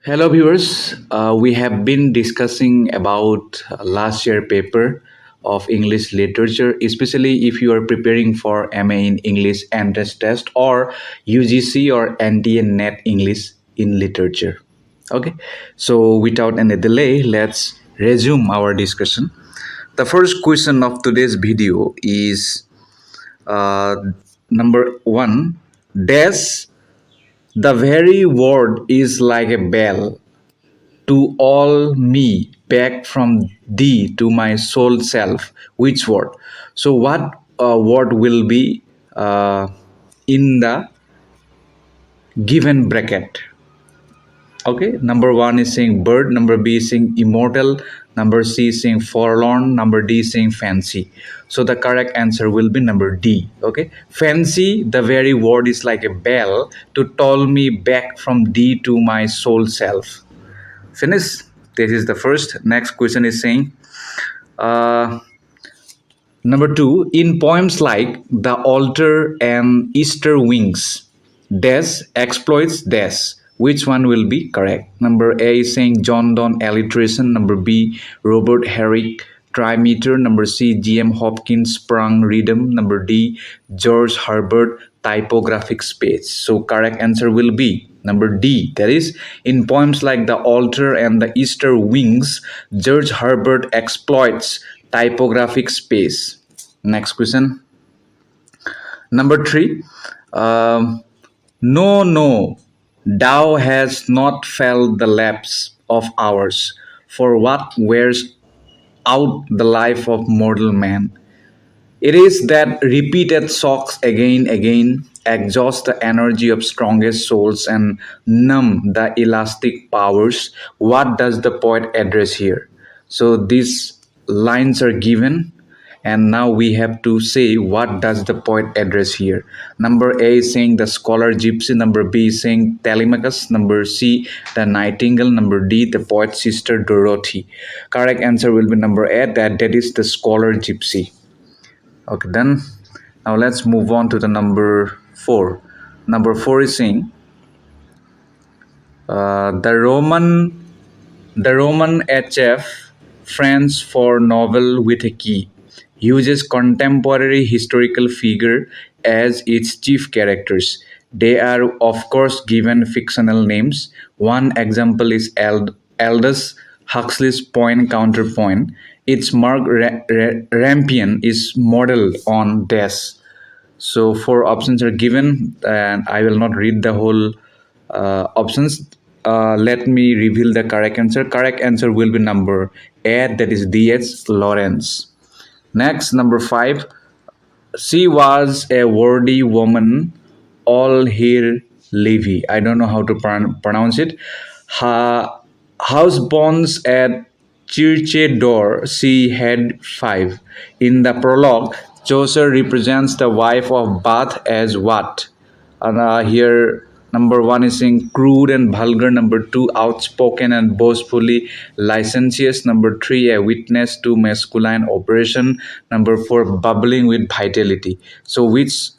Hello viewers, we have been discussing about last year paper of English literature, especially if you are preparing for MA in English entrance test or UGC or NTA NET English in literature. Okay, so without any delay, let's resume our discussion. The first question of today's video is uh, number one. Dash the very word is like a bell to all me back from thee to my soul self. Which word? So what word will be in the given bracket? Okay, number one is saying bird, number B is saying immortal, number C is saying forlorn, number D is saying fancy. So the correct answer will be number D. Okay, fancy, the very word is like a bell to toll me back from thee to my soul self. Finish. This is the first. Next question is saying uh, number two, in poems like the altar and easter wings, dash exploits dash, which one will be correct? Number A is saying John Donne alliteration, number B Robert Herrick trimeter, number C GM Hopkins sprung rhythm, number D George Herbert typographic space. So correct answer will be number D, that is, in poems like The Altar and The Easter Wings, George Herbert exploits typographic space. Next question. Number three. No, no, thou hast not felt the lapse of hours, for what wears out the life of mortal man. It is that repeated shocks again exhaust the energy of strongest souls and numb the elastic powers. What does the poet address here? So these lines are given, and now we have to say what does the poet address here. Number A is saying the scholar gypsy, number B is saying Telemachus, number C the nightingale, number D the poet's sister Dorothy. Correct answer will be number A, that is the scholar gypsy. Okay, then now let's move on to the number four. Number four is saying uh, the Roman the Roman HF France for novel with a key uses contemporary historical figure as its chief characters. They are of course given fictional names. One example is Aldous Huxley's Point Counterpoint. Its Mark Rampion is modeled on this. So four options are given, and I will not read the whole options. Let me reveal the correct answer. Correct answer will be number A, that is D.H. Lawrence. Next, number five. She was a worthy woman, all here Levy. I don't know how to pronounce it. Her house bonds at Church door, she had five. In the prologue, Chaucer represents the wife of Bath as what? And here, number one is saying crude and vulgar. Number two, outspoken and boastfully licentious. Number three, a witness to masculine oppression. Number four, bubbling with vitality. So, which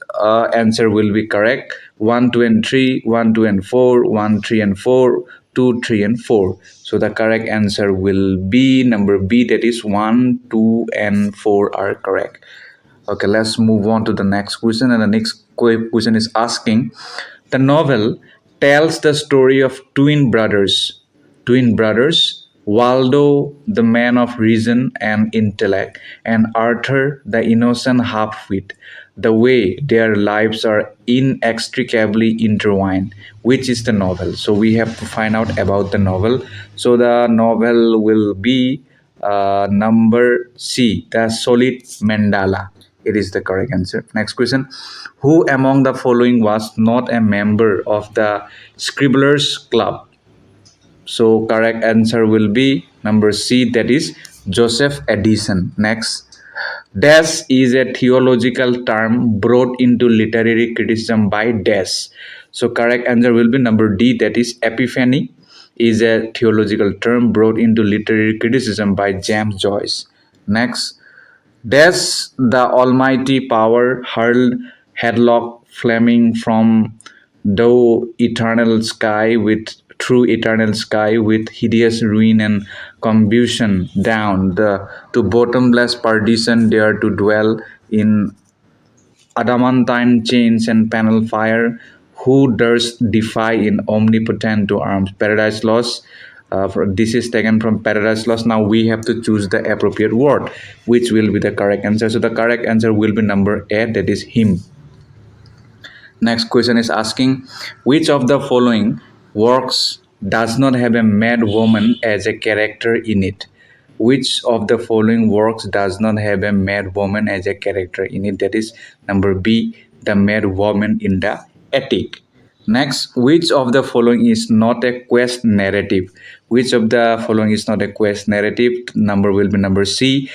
answer will be correct? 1, 2, and 3, 1, 2, and 4, 1, 3, and 4, 2, 3, and 4. So the correct answer will be number B, that is 1, 2, and 4 are correct. Okay, let's move on to the next question. And the next question is asking the novel tells the story of twin brothers, Waldo, the man of reason and intellect, and Arthur, the innocent half-wit. The way their lives are inextricably intertwined. Which is the novel? So we have to find out about the novel. So the novel will be number C, the Solid Mandala. It is the correct answer. Next question. Who among the following was not a member of the Scribblers Club? So correct answer will be number C, that is Joseph Addison. Next. Dash is a theological term brought into literary criticism by Dash. So correct answer will be number D, that is epiphany is a theological term brought into literary criticism by James Joyce. Next. Dash the almighty power hurled headlong flaming from the eternal sky with through eternal sky with hideous ruin and combustion down the to bottomless perdition there to dwell in adamantine chains and panel fire, who durst defy in omnipotent to arms. Paradise Lost. This is taken from Paradise Lost. Now we have to choose the appropriate word, which will be the correct answer. So the correct answer will be number A, that is him. Next question is asking which of the following works does not have a mad woman as a character in it? Which of the following works does not have a mad woman as a character in it? That is number B, the mad woman in the attic. Next, which of the following is not a quest narrative? Which of the following is not a quest narrative? Number will be number C,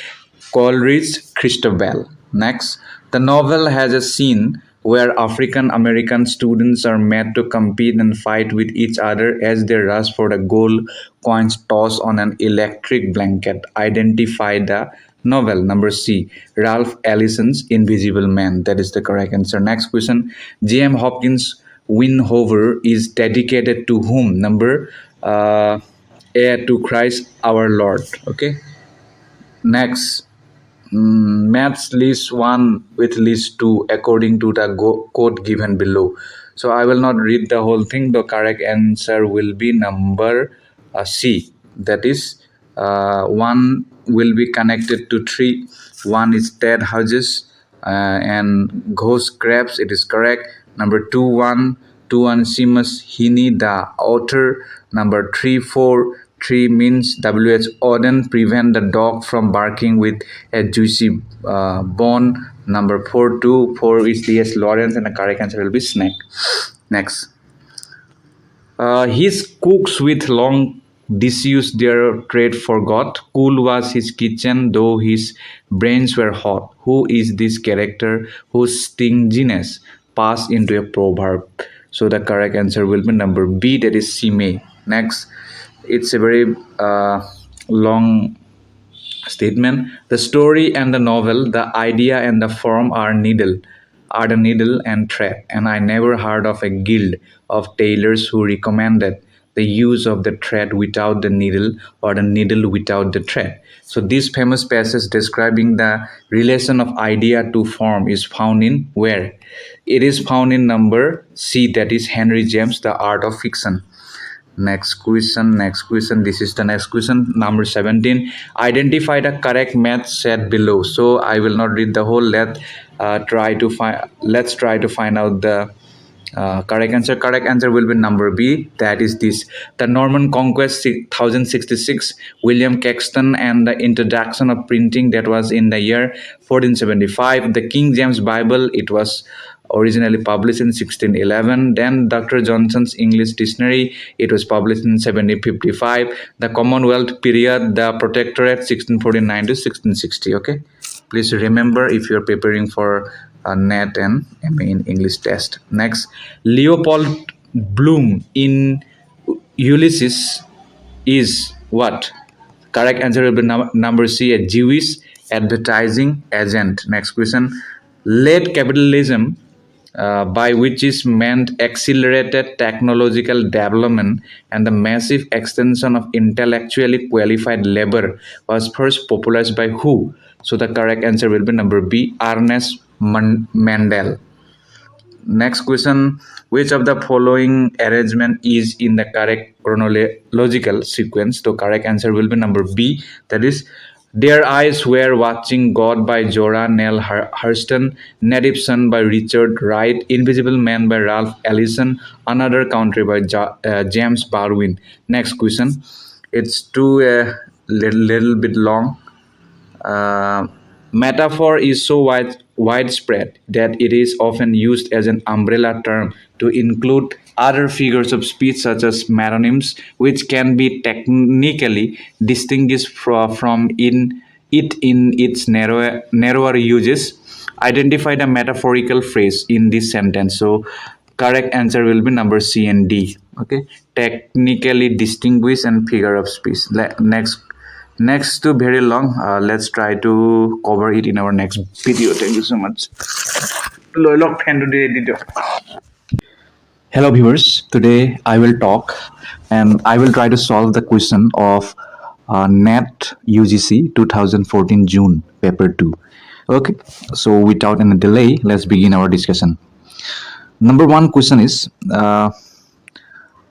Coleridge Christabel. Next, the novel has a scene where African American students are made to compete and fight with each other as they rush for the gold coins tossed on an electric blanket. Identify the novel. Number C, Ralph Ellison's Invisible Man. That is the correct answer. Next question, J.M. Hopkins Winhover is dedicated to whom? Number A, to Christ our Lord. Okay. Next, maps list 1 with list 2 according to the code given below. So I will not read the whole thing. The correct answer will be number C. That is 1 will be connected to 3. 1 is Ted Hughes and Ghost Crabs. It is correct. Number 2 1 Seamus Heaney, the author. Number 3 means W.H. Auden, prevent the dog from barking with a juicy bone. Number 4 is D.S. Lawrence, and the correct answer will be snake. Next. His cooks with long disuse their trade forgot. Cool was his kitchen, though his brains were hot. Who is this character whose stinginess passed into a proverb? So the correct answer will be number B, that is Sime. Next, it's a very long statement. The story and the novel, the idea and the form are the needle and thread, and I never heard of a guild of tailors who recommended the use of the thread without the needle or the needle without the thread. So this famous passage describing the relation of idea to form is found in where? It is found in number C, that is Henry James, The Art of Fiction. Next question. This is the next question, number 17. Identify the correct math set below. So I will not read the whole. Let's try to find out the correct answer. Correct answer will be number B, that is this. The Norman Conquest 1066, William Caxton, and the introduction of printing, that was in the year 1475. The King James Bible, it was originally published in 1611. Then Dr. Johnson's English Dictionary, it was published in 1755. The Commonwealth period, the Protectorate 1649 to 1660. Okay, please remember if you're preparing for NET and MA in English test. Next, Leopold Bloom in Ulysses is what? Correct answer will be number C, a Jewish advertising agent. Next question, late capitalism, by which is meant accelerated technological development and the massive extension of intellectually qualified labor, was first popularized by who? So the correct answer will be number B, Ernest Mandel. Next question, which of the following arrangement is in the correct chronological sequence? The correct answer will be number B, that is Their Eyes Were Watching God by Zora Neale Hurston, Native Son by Richard Wright, Invisible Man by Ralph Ellison, Another Country by James Baldwin. Next question, it's too a little bit long. Metaphor is so widespread that it is often used as an umbrella term to include other figures of speech such as metonyms, which can be technically distinguished from in its narrower uses. Identify the metaphorical phrase in this sentence. So correct answer will be number C and D. Okay, technically distinguished and figure of speech. Next to very long, let's try to cover it in our next video. Thank you so much. Loilok fan to the editor. Hello, viewers. Today I will talk and I will try to solve the question of NET UGC 2014 June paper 2. Okay, so without any delay, let's begin our discussion. Number one question is the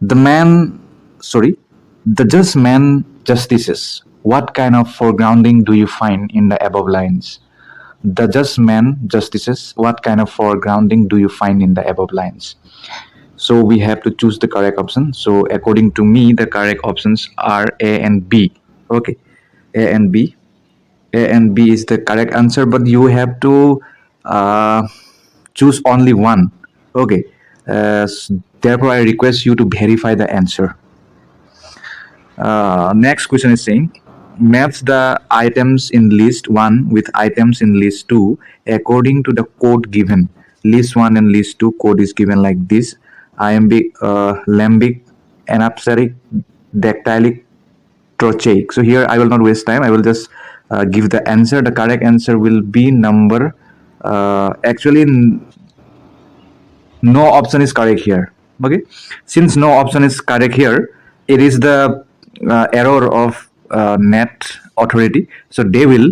man, sorry, the just man justices. What kind of foregrounding do you find in the above lines? The just man justices. What kind of foregrounding do you find in the above lines? So we have to choose the correct option. So according to me, the correct options are A and B. Okay, A and B. A and B is the correct answer, but you have to uh, choose only one. Okay. Therefore, I request you to verify the answer. Next question is saying match the items in list 1 with items in list 2 according to the code given. List 1 and list 2 code is given like this: iambic, lembic, anapsaric, dactylic, trochaic. So here I will not waste time. I will just give the answer. The correct answer will be number. Actually, no option is correct here. Okay, since no option is correct here, it is the error of net authority, so they will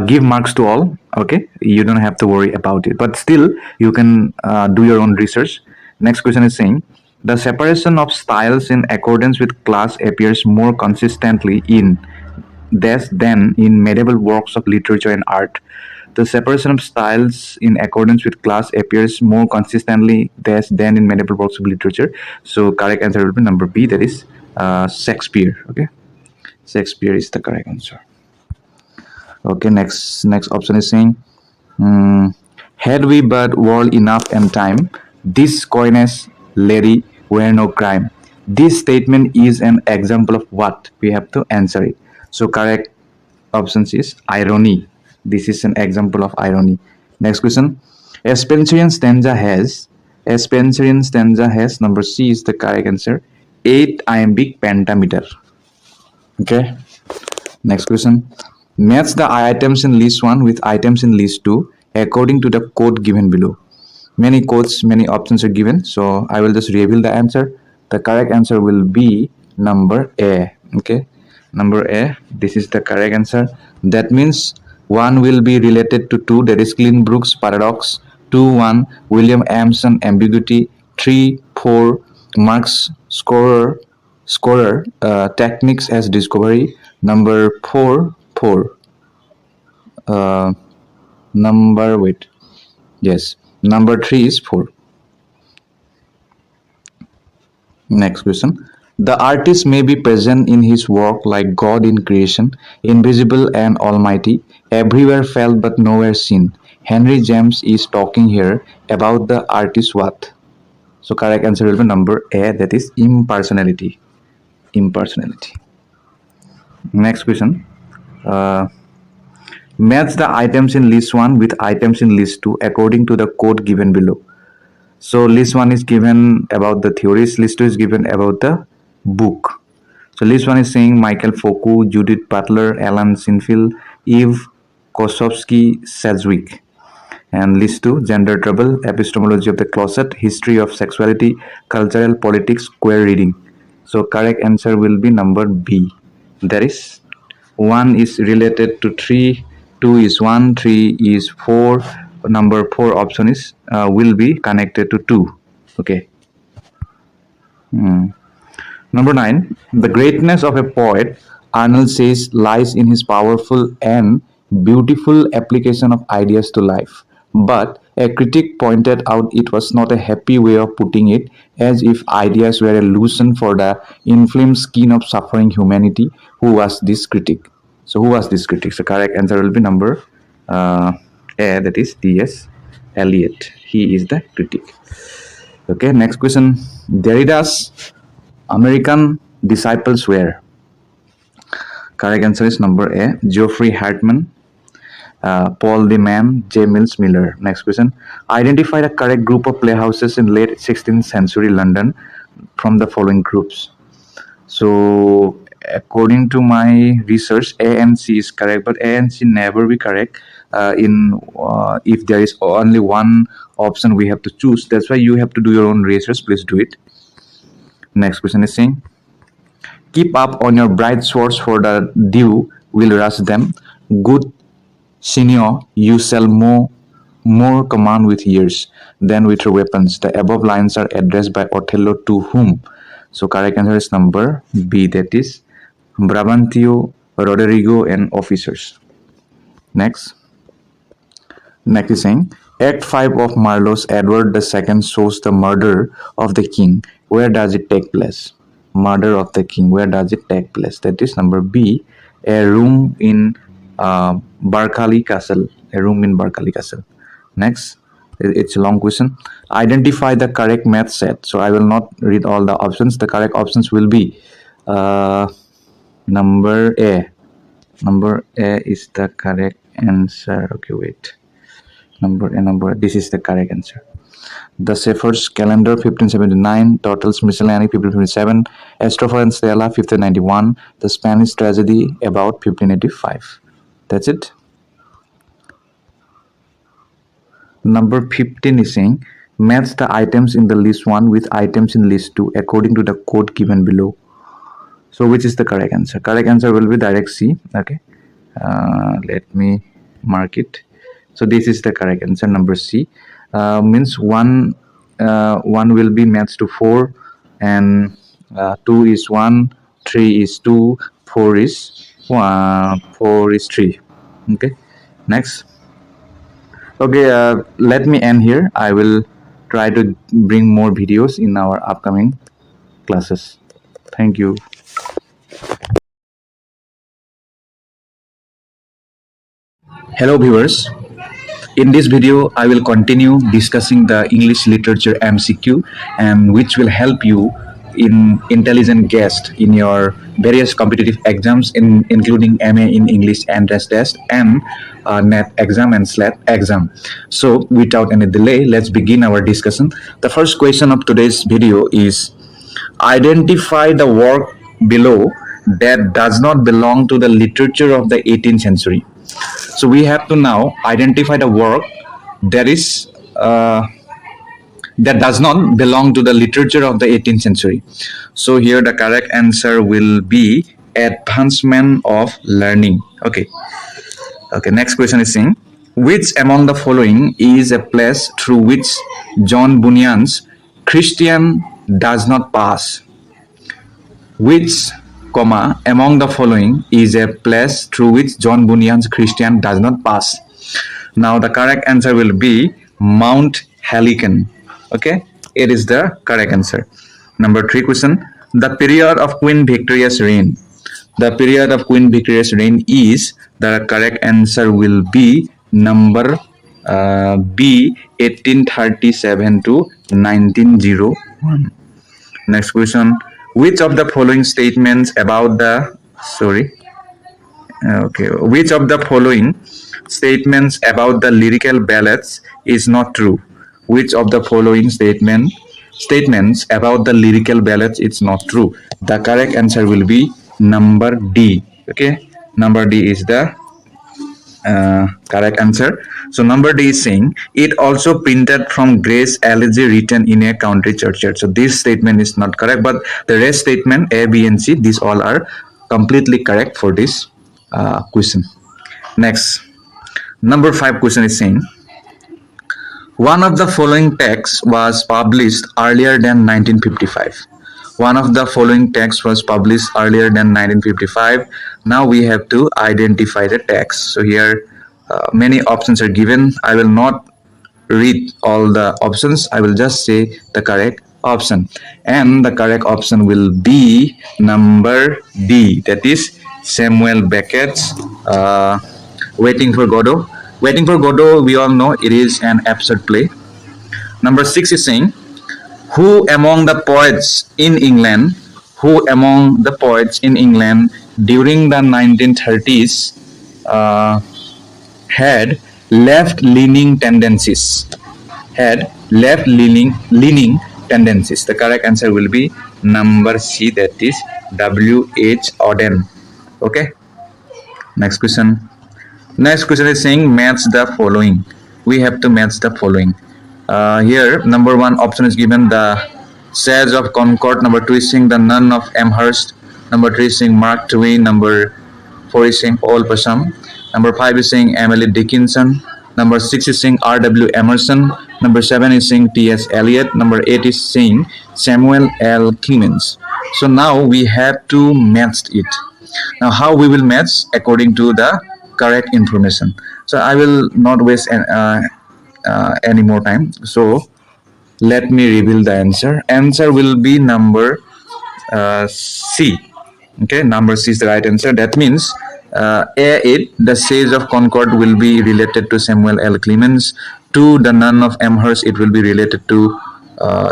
give marks to all. Okay, you don't have to worry about it, but still you can do your own research. Next question is saying the separation of styles in accordance with class appears more consistently in this than in medieval works of literature and art. The separation of styles in accordance with class appears more consistently this than in medieval works of literature. So correct answer will be number B, that is Shakespeare. Okay, Shakespeare is the correct answer. Okay, next option is saying hmm, had we but world enough and time, this coyness, lady, were no crime. This statement is an example of what? We have to answer it. So correct options is irony. This is an example of irony. Next question. A Spencerian stanza has number C is the correct answer. 8 iambic pentameter. Okay. Next question. Match the items in list 1 with items in list 2 according to the code given below. Many codes, many options are given, so I will just reveal the answer. The correct answer will be number A. Okay, number A. This is the correct answer. That means 1 will be related to 2, that is Cleanbrook's paradox. 2, 1, William Amson ambiguity. 3, 4, Marx scorer techniques as discovery. Number 4, 4. Uh, number wait. Yes, number 3 is 4. Next question. The artist may be present in his work like God in creation, invisible and almighty, everywhere felt but nowhere seen. Henry James is talking here about the artist what? So correct answer will be number A, that is impersonality. Impersonality. Next question. Uh, Match the items in list 1 with items in list 2 according to the code given below. So list 1 is given about the theories, list 2 is given about the book. So list 1 is saying Michael Foucault, Judith Butler, Alan Sinfield, Eve Kosofsky, Sedgwick. And list 2, gender trouble, epistemology of the closet, history of sexuality, cultural politics, queer reading. So correct answer will be number B. That is 1 is related to 3, 2 is 1, 3 is 4. Number 4 option is will be connected to 2. Okay. Number 9, the greatness of a poet, Arnold says, lies in his powerful and beautiful application of ideas to life. But a critic pointed out it was not a happy way of putting it, as if ideas were a lotion for the inflamed skin of suffering humanity. Who was this critic? So, who was this critic? So, correct answer will be number A, that is T.S. Eliot. He is the critic. Okay, next question. Derrida's American disciples were. Correct answer is number A, Geoffrey Hartman, Paul the Man, J. Mills Miller. Next question. Identify the correct group of playhouses in late 16th century London from the following groups. So, according to my research, A and C is correct, but A and C never be correct. if there is only one option we have to choose. That's why you have to do your own research. Please do it. Next question is saying, keep up on your bright swords, for the dew will rush them. Good senior, you shall more command with years than with your weapons. The above lines are addressed by Othello to whom? So correct answer is number B, that is Brabantio, Roderigo, and officers. Next. Next is saying, Act 5 of Marlowe's Edward II shows the murder of the king. Where does it take place? Murder of the king. Where does it take place? That is number B, a room in Barkali Castle. A room in Barkali Castle. Next, it's a long question. Identify the correct math set. So I will not read all the options. The correct options will be number A. Number A is the correct answer. Okay, wait. This is the correct answer. The Shepherd's Calendar 1579, Turtle's Miscellany 1557, Astropher and Stella 1591, The Spanish Tragedy about 1585. That's it. Number 15 is saying, match the items in the list 1 with items in list 2 according to the code given below. So which is the correct answer? Correct answer will be direct C. Okay. Let me mark it. So this is the correct answer, number C. Means one will be matched to 4, and 2 is 1, 3 is 2, 4 is 3. Okay. Next. Okay, let me end here. I will try to bring more videos in our upcoming classes. Thank you. Hello viewers. In this video, I will continue discussing the English literature MCQ, and which will help you in intelligent guest in your various competitive exams, including MA in English entrance test and NET exam and SLAT exam. So without any delay, let's begin our discussion. The first question of today's video is, identify the work below that does not belong to the literature of the 18th century. So we have to now identify the work that is that does not belong to the literature of the 18th century. So here the correct answer will be advancement of learning. Okay. Next question is saying, which among the following is a place through which John Bunyan's Christian does not pass? Which, among the following is a place through which John Bunyan's Christian does not pass? Now the correct answer will be Mount Helicon. Okay, it is the correct answer. Number 3 question, the period of Queen Victoria's reign. The period of Queen Victoria's reign is, the correct answer will be number B, 1837 to 1901. Next question, which of the following statements about the which of the following statements about the lyrical ballads is not true? Which of the following statements about the lyrical ballads is not true? The correct answer will be number D. Okay, number D is the correct answer. So number D is saying, it also printed from Grace Elegy written in a country churchyard. So this statement is not correct, but the rest statement A, B, and C, these all are completely correct for this question. Next, number 5 question is saying, one of the following texts was published earlier than 1955. One of the following text was published earlier than 1955. Now we have to identify the text. So here many options are given. I will not read all the options. I will just say the correct option. And the correct option will be number D. That is Samuel Beckett's Waiting for Godot. Waiting for Godot, we all know it is an absurd play. Number 6 is saying, who among the poets in England during the 1930s had left-leaning tendencies? The correct answer will be number C, that is W.H. Auden. Okay. Next question. Next question is saying match the following. We have to match the following. Here, number one option is given the Sage of Concord. Number two is saying the Nun of Amherst. Number three is saying Mark Twain. Number four is saying Paul Passam. Number five is saying Emily Dickinson. Number six is saying R.W. Emerson. Number seven is saying T.S. Eliot. Number eight is saying Samuel L. Clemens. So now we have to match it. Now, how we will match according to the correct information. So I will not waste any more time. So let me reveal the answer. Answer will be number C. Okay, number C is the right answer. That means A8, the Sage of Concord, will be related to Samuel L. Clemens. 2, the Nun of Amherst, it will be related to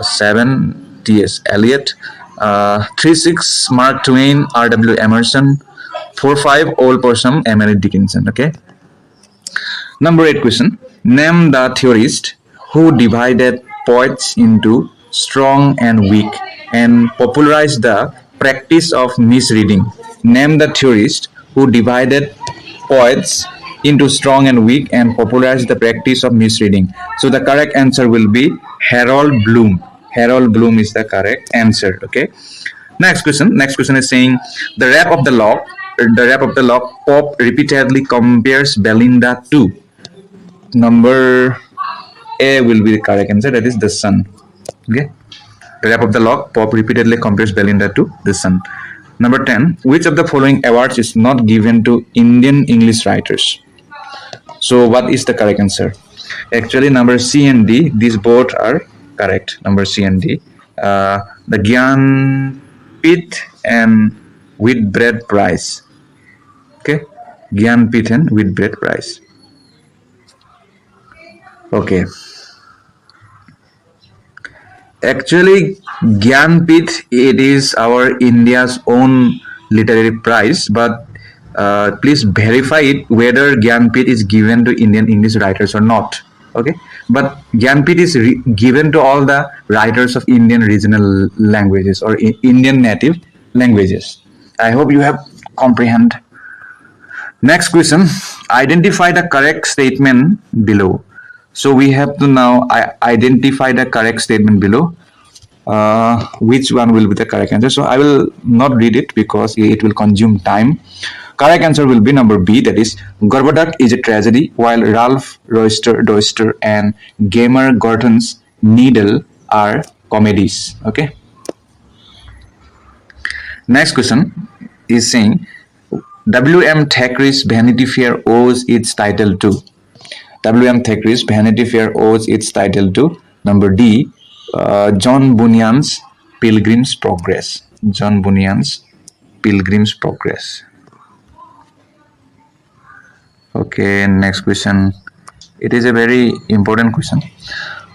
7, T.S. Eliot. 3, 6, Mark Twain, R.W. Emerson. 4, 5, Old Possum, Emily Dickinson. Okay. Number 8 question. Name the theorist who divided poets into strong and weak and popularized the practice of misreading. Name the theorist who divided poets into strong and weak and popularized the practice of misreading. So the correct answer will be Harold Bloom. Harold Bloom is the correct answer. Okay. Next question. Next question is saying the rap of the lock. The rap of the lock. Pop repeatedly compares Belinda to. Number A will be the correct answer. That is the sun. Okay. The rap of the lock. Pop repeatedly compares Belinda to the sun. Number 10. Which of the following awards is not given to Indian English writers? So what is the correct answer? Actually, number C and D, these both are correct. Number C and D. The Gyan Pit and Whitbread Prize. Okay. Gyan Pit and Whitbread Prize. Okay. Actually, Gyanpith, it is our India's own literary prize, but please verify it whether Gyanpith is given to Indian English writers or not. Okay, but Gyanpith is given to all the writers of Indian regional languages or Indian native languages. I hope you have comprehend. Next question. Identify the correct statement below. So we have to now identify the correct statement below. Which one will be the correct answer? So I will not read it because it will consume time. Correct answer will be number B, that is Gorboduc is a tragedy, while Ralph Doister and Gamer Gordon's Needle are comedies. Okay. Next question is saying W.M. Thackeray's Vanity Fair owes its title to. W.M. Thackeray's Vanity Fair owes its title to number D, John Bunyan's Pilgrim's Progress. John Bunyan's Pilgrim's Progress. Okay, next question. It is a very important question.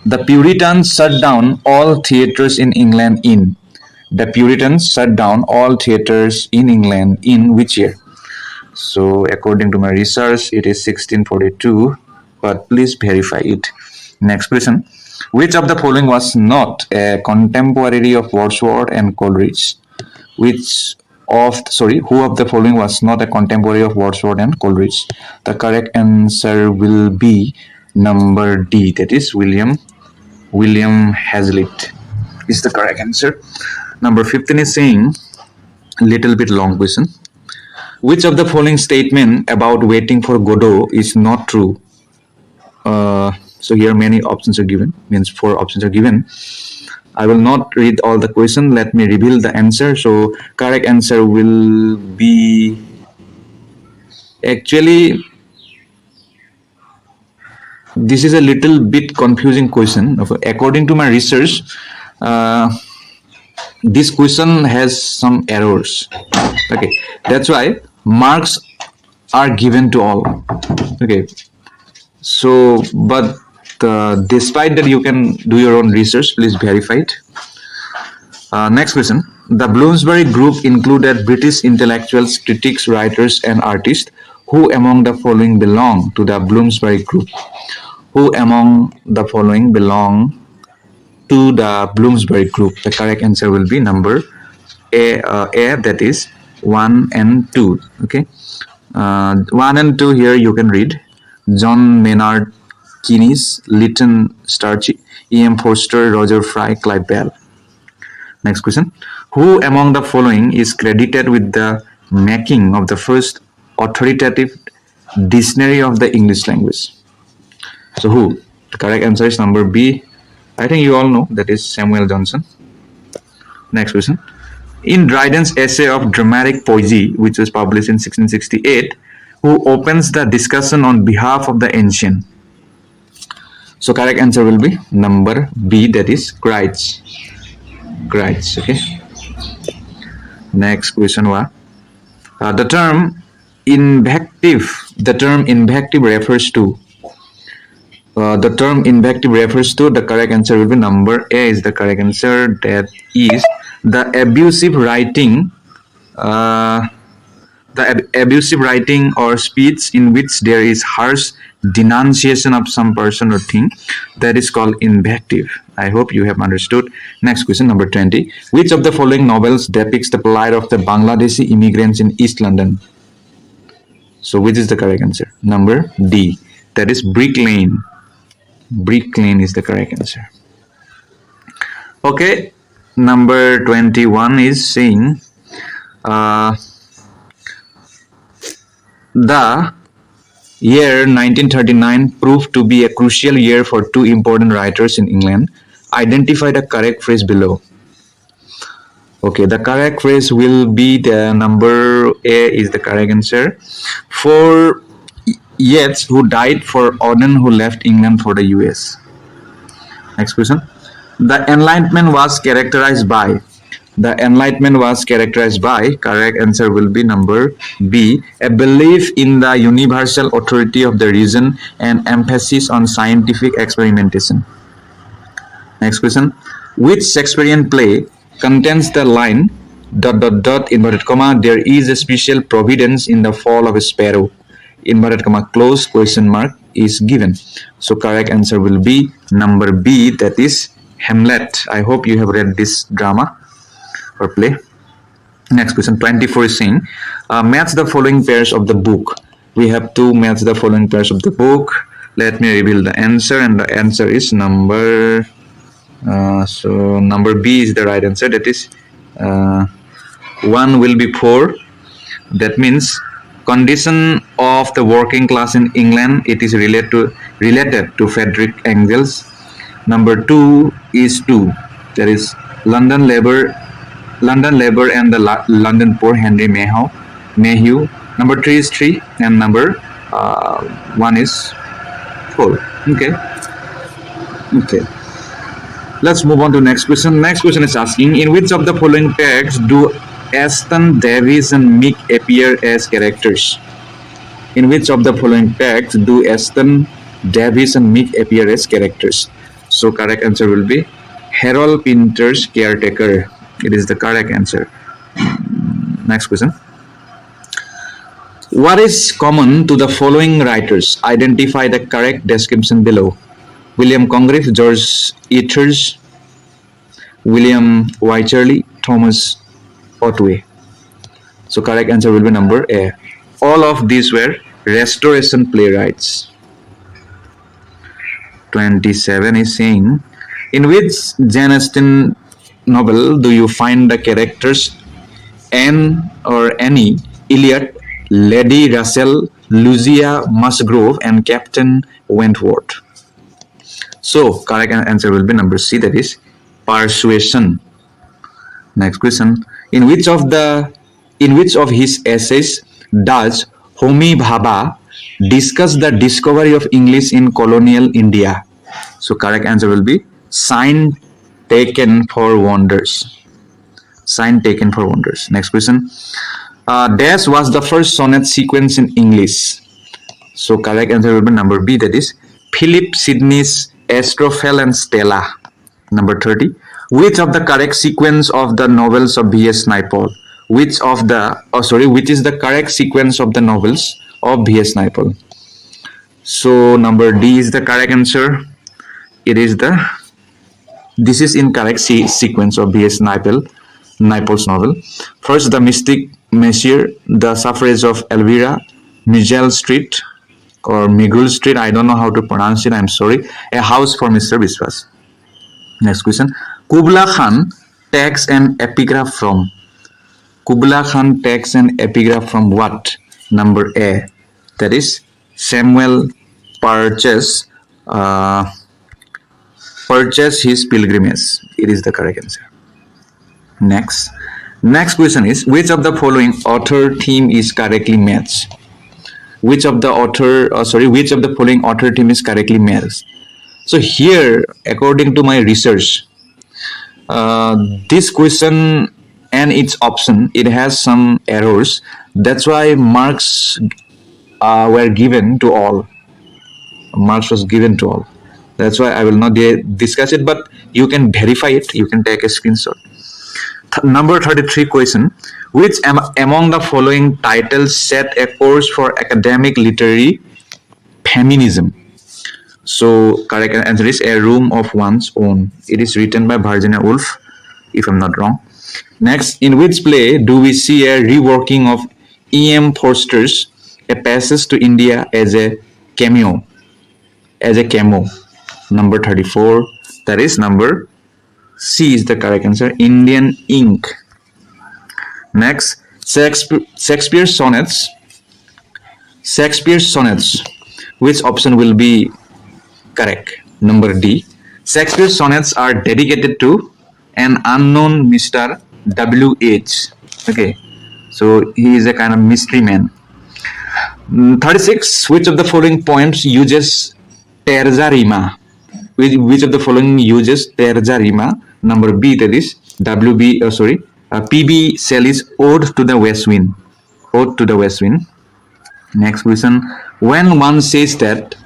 The Puritans shut down all theatres in England in. The Puritans shut down all theatres in England in which year? So according to my research, it is 1642. But please verify it. Next question. Which of the following was not a contemporary of Wordsworth and Coleridge? Who of the following was not a contemporary of Wordsworth and Coleridge? The correct answer will be number D, that is William Hazlitt is the correct answer. Number 15 is saying, little bit long question. Which of the following statement about waiting for Godot is not true? So here many options are given, means 4 options are given. I will not read all the question. Let me reveal the answer. So correct answer will be, actually this is a little bit confusing question. According to my research, this question has some errors. Okay, that's why marks are given to all. Okay. So, but despite that, you can do your own research. Please verify it. Next question. The Bloomsbury Group included British intellectuals, critics, writers, and artists. Who among the following belong to the Bloomsbury Group? Who among the following belong to the Bloomsbury Group? The correct answer will be number A, that is 1 and 2. Okay. 1 and 2 here you can read. John Maynard Keynes, Lytton Strachey, E.M. Forster, Roger Fry, Clive Bell. Next question. Who among the following is credited with the making of the first authoritative dictionary of the English language? So who? The correct answer is number B. I think you all know, that is Samuel Johnson. Next question. In Dryden's essay of dramatic poesy, which was published in 1668, who opens the discussion on behalf of the ancient? So correct answer will be number B, that is Crites. Crites, okay. Next question was the term invective. The term invective refers to. The correct answer will be number A is the correct answer. That is the abusive writing. The abusive writing or speech in which there is harsh denunciation of some person or thing, that is called invective. I hope you have understood. Next question, number 20. Which of the following novels depicts the plight of the Bangladeshi immigrants in East London? So which is the correct answer? Number D, that is Brick Lane. Brick Lane is the correct answer. Okay, number 21 is saying the year 1939 proved to be a crucial year for two important writers in England. Identify the correct phrase below. Okay, the correct phrase will be the number A is the correct answer. For Yeats, who died, for Auden, who left England for the US. Next question. The Enlightenment was characterized by. The Enlightenment was characterized by, correct answer will be number B, a belief in the universal authority of the reason and emphasis on scientific experimentation. Next question. Which Shakespearean play contains the line ... inverted comma, there is a special providence in the fall of a sparrow, inverted comma, close question mark is given? So correct answer will be number B, that is Hamlet. I hope you have read this drama or play. Next question, 24 is saying match the following pairs of the book. We have to match the following pairs of the book. Let me reveal the answer, and the answer is number so number B is the right answer. That is 1 will be 4. That means condition of the working class in England. It is related to Frederick Engels. Number 2 is 2. That is London Labour and the London Poor, Henry Mayhew. Number 3 is 3, and number 1 is 4. Okay. Let's move on to next question. Next question is asking, in which of the following texts do Aston, Davies, and Meek appear as characters? In which of the following texts do Aston, Davies, and Meek appear as characters? So correct answer will be Harold Pinter's Caretaker. It is the correct answer. Next question. What is common to the following writers? Identify the correct description below. William Congreve, George Eathers, William Wycherley, Thomas Otway. So correct answer will be number A. All of these were Restoration playwrights. 27 is saying, in which Jane Austen novel do you find the characters Anne or Annie, Elliot, Lady Russell, Lucia Musgrove, and Captain Wentworth? So correct answer will be number C, that is Persuasion. Next question. In which of his essays does Homi Bhabha discuss the discovery of English in colonial India? So correct answer will be Sign Taken for Wonders. Sign Taken for Wonders. Next question. Dash was the first sonnet sequence in English. So correct answer will be number B, that is Philip Sidney's Astrophel and Stella. Number 30. Which of the correct sequence of the novels of V.S. Naipaul? Which is the correct sequence of the novels of V.S. Naipaul? So number D is the correct answer. This is incorrect sequence of V.S. Naipaul's novel. First, The Mystic Messiah, The Suffrage of Elvira, Miguel Street or Miguel Street. I don't know how to pronounce it. I'm sorry. A house for Mr. Biswas. Next question. Kubla Khan takes an epigraph from. Kubla Khan takes an epigraph from what? Number A. That is Samuel purchase purchase his pilgrimage. It is the correct answer. Next question is, which of the following author theme is correctly matched? Which of the following author theme is correctly matched? So here, according to my research, this question and its option, it has some errors. That's why marks were given to all. Marks was given to all. That's why I will not discuss it, but you can verify it. You can take a screenshot. Number 33 question. Which among the following titles set a course for academic literary feminism? So correct answer is A Room of One's Own. It is written by Virginia Woolf, if I'm not wrong. Next, in which play do we see a reworking of E.M. Forster's A Passage to India as a cameo? Number 34. That is number C is the correct answer. Indian Ink. Next, Shakespeare's sonnets. Which option will be correct? Number D. Shakespeare's sonnets are dedicated to an unknown Mr. W.H. Okay, so he is a kind of mystery man. 36. Which of the following poems uses terza rima? Which of the following uses terza rima? Number B, that is P.B. Shelley's Ode to the West Wind. Next question. When one says that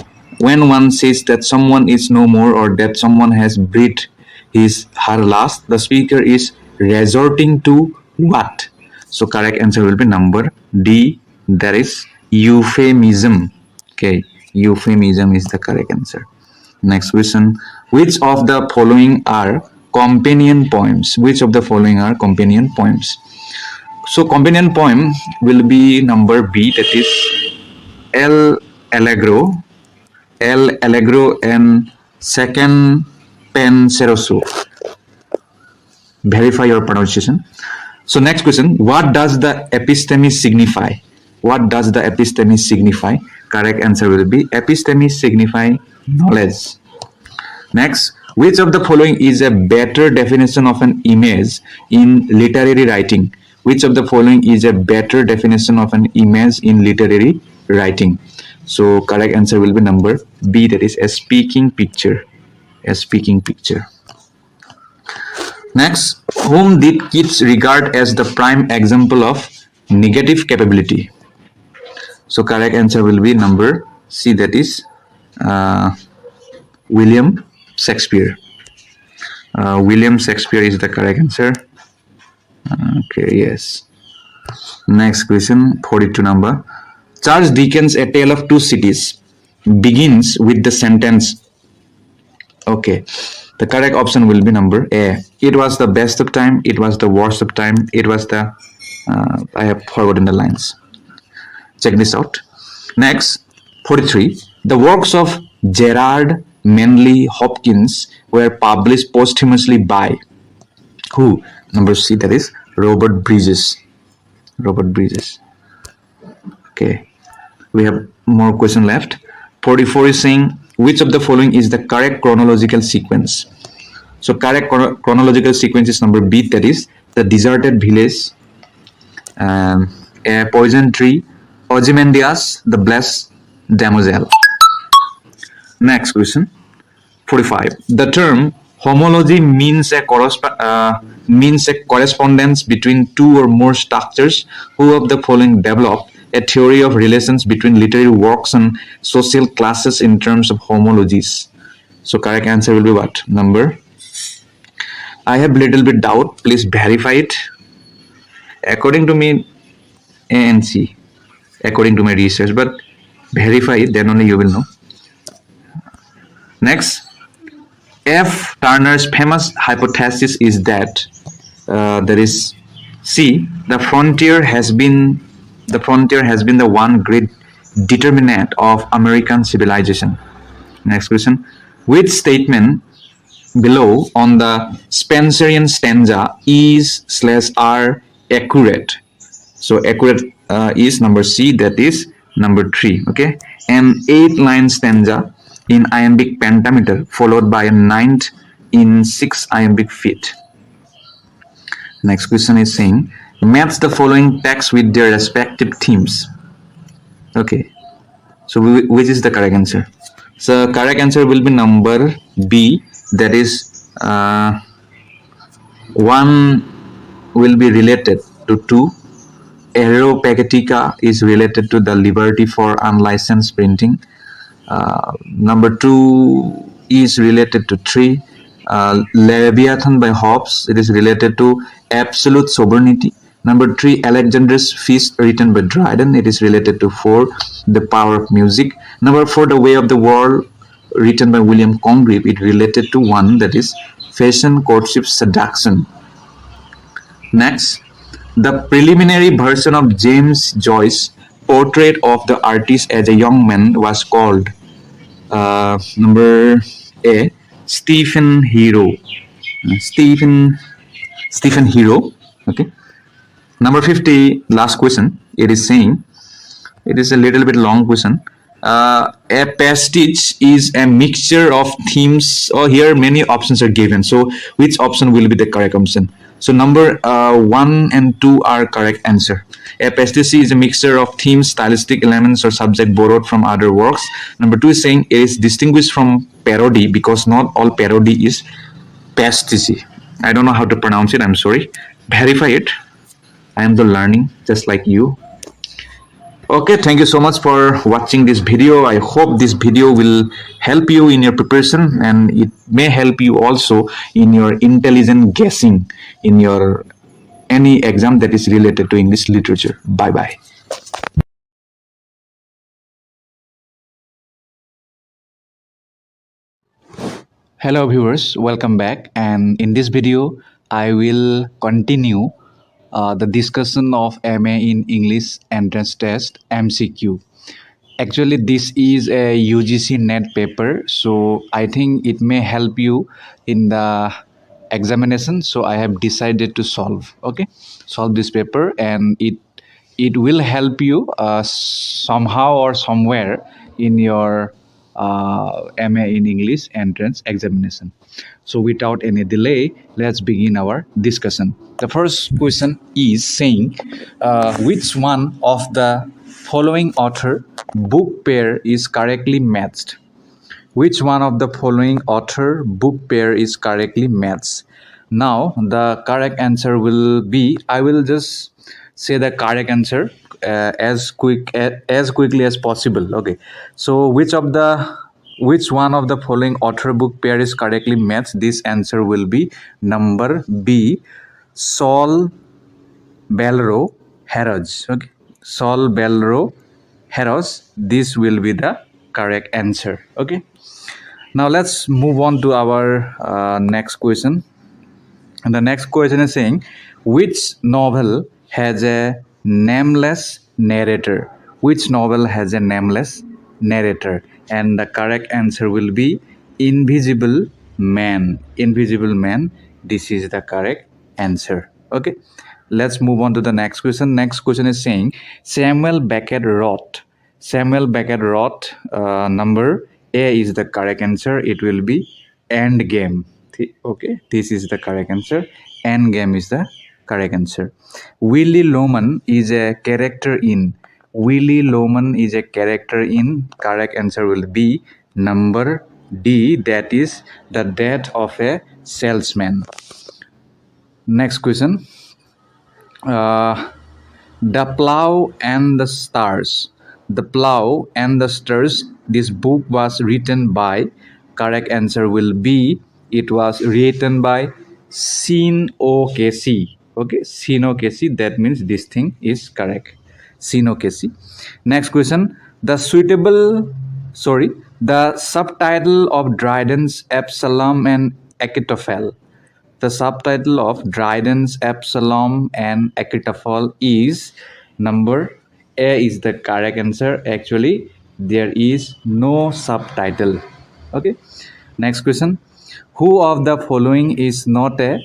someone is no more or that someone has breathed her last, the speaker is resorting to what? So correct answer will be number D. That is euphemism. Okay, euphemism is the correct answer. Next question. Which of the following are companion poems? So companion poem will be number B, that is El Allegro and Second Penseroso. Verify your pronunciation. So next question. What does the episteme signify? Correct answer will be episteme signify knowledge. Next, which of the following is a better definition of an image in literary writing? So correct answer will be number B, that is a speaking picture. Next, whom did Keats regard as the prime example of negative capability? So correct answer will be number C, that is William Shakespeare. William Shakespeare is the correct answer. Okay, yes. Next question, 42 number. Charles Dickens' A Tale of Two Cities begins with the sentence. Okay, the correct option will be number A. It was the best of time, it was the worst of time, it was the... I have forgotten the lines. Check this out. Next, 43. The works of Gerard Manley Hopkins were published posthumously by who? Number C, that is Robert Bridges. Okay, we have more question left. 44 is saying, which of the following is the correct chronological sequence? So correct chronological sequence is number B, that is The Deserted Village, A Poison Tree, Ozymandias, The Blessed Damozel. Next question, 45. The term homology means a correspondence between two or more structures. Who of the following developed a theory of relations between literary works and social classes in terms of homologies? So correct answer will be what? Number, I have little bit doubt, please verify it. According to me, A and C, according to my research, but verify it, then only you will know. Next, F. Turner's famous hypothesis is that there is C. The frontier has been the one great determinant of American civilization? Next question. Which statement below on the Spencerian stanza is slash are accurate? So accurate is number C, that is number 3. Okay, an 8-line stanza in iambic pentameter followed by a ninth in 6 iambic feet. Next question is saying match the following texts with their respective themes. Okay, so which is the correct answer? So correct answer will be number B, that is 1 will be related to 2. Aeropagitica is related to the liberty for unlicensed printing. Number 2 is related to 3. Leviathan by Hobbes, it is related to absolute sovereignty. Number 3, Alexander's Feast, written by Dryden, it is related to 4, The Power of Music. Number 4, The Way of the World, written by William Congreve, it related to 1, that is Fashion, Courtship, Seduction. Next, the preliminary version of James Joyce's portrait of the artist as a young man was called number A, Stephen Hero. Stephen Hero. Okay. Number 50, last question. It is saying, it is a little bit long question. A pastiche is a mixture of themes. Oh, here many options are given. So which option will be the correct option? So number 1 and 2 are correct answer. A pastiche is a mixture of themes, stylistic elements, or subject borrowed from other works. Number 2 is saying it is distinguished from parody because not all parody is pastiche. I don't know how to pronounce it. I'm sorry. Verify it. I am the learning just like you. Okay, thank you so much for watching this video. I hope this video will help you in your preparation and it may help you also in your intelligent guessing in your any exam that is related to English literature. Bye bye. Hello viewers, welcome back, and in this video I will continue the discussion of MA in English entrance test MCQ. Actually, this is a UGC net paper, so I think it may help you in the examination. So I have decided to solve this paper, and it will help you somehow or somewhere in your MA in English entrance examination. So without any delay, let's begin our discussion. The first question is saying, which one of the following author book pair is correctly matched? Which one of the following author book pair is correctly matched? Now the correct answer will be, I will just say the correct answer as quickly as possible. Okay, so which one of the following author book pair is correctly matched? This answer will be number B, Saul Belro Heroes. Okay, Saul Belro Heroes. This will be the correct answer. Okay. Now let's move on to our next question. And the next question is saying, which novel has a nameless narrator? Which novel has a nameless narrator? And the correct answer will be Invisible Man. Invisible Man. This is the correct answer. Okay. Let's move on to the next question. Next question is saying, Samuel Beckett wrote. Samuel Beckett wrote, number A is the correct answer. It will be Endgame. Okay, this is the correct answer. Endgame is the correct answer. Willy Loman is a character in. Willy Loman is a character in. Correct answer will be number D, that is the death of a salesman. Next question. The Plow and the Stars. The Plow and the Stars. This book was written by, correct answer will be, it was written by Sean O'Casey. Okay, Sean O'Casey. That means this thing is correct. Sean O'Casey. Next question. The subtitle of Dryden's Absalom and Achitophel. The subtitle of Dryden's Absalom and Achitophel is number A is the correct answer. Actually, there is no subtitle. Okay. Next question. Who of the following is not a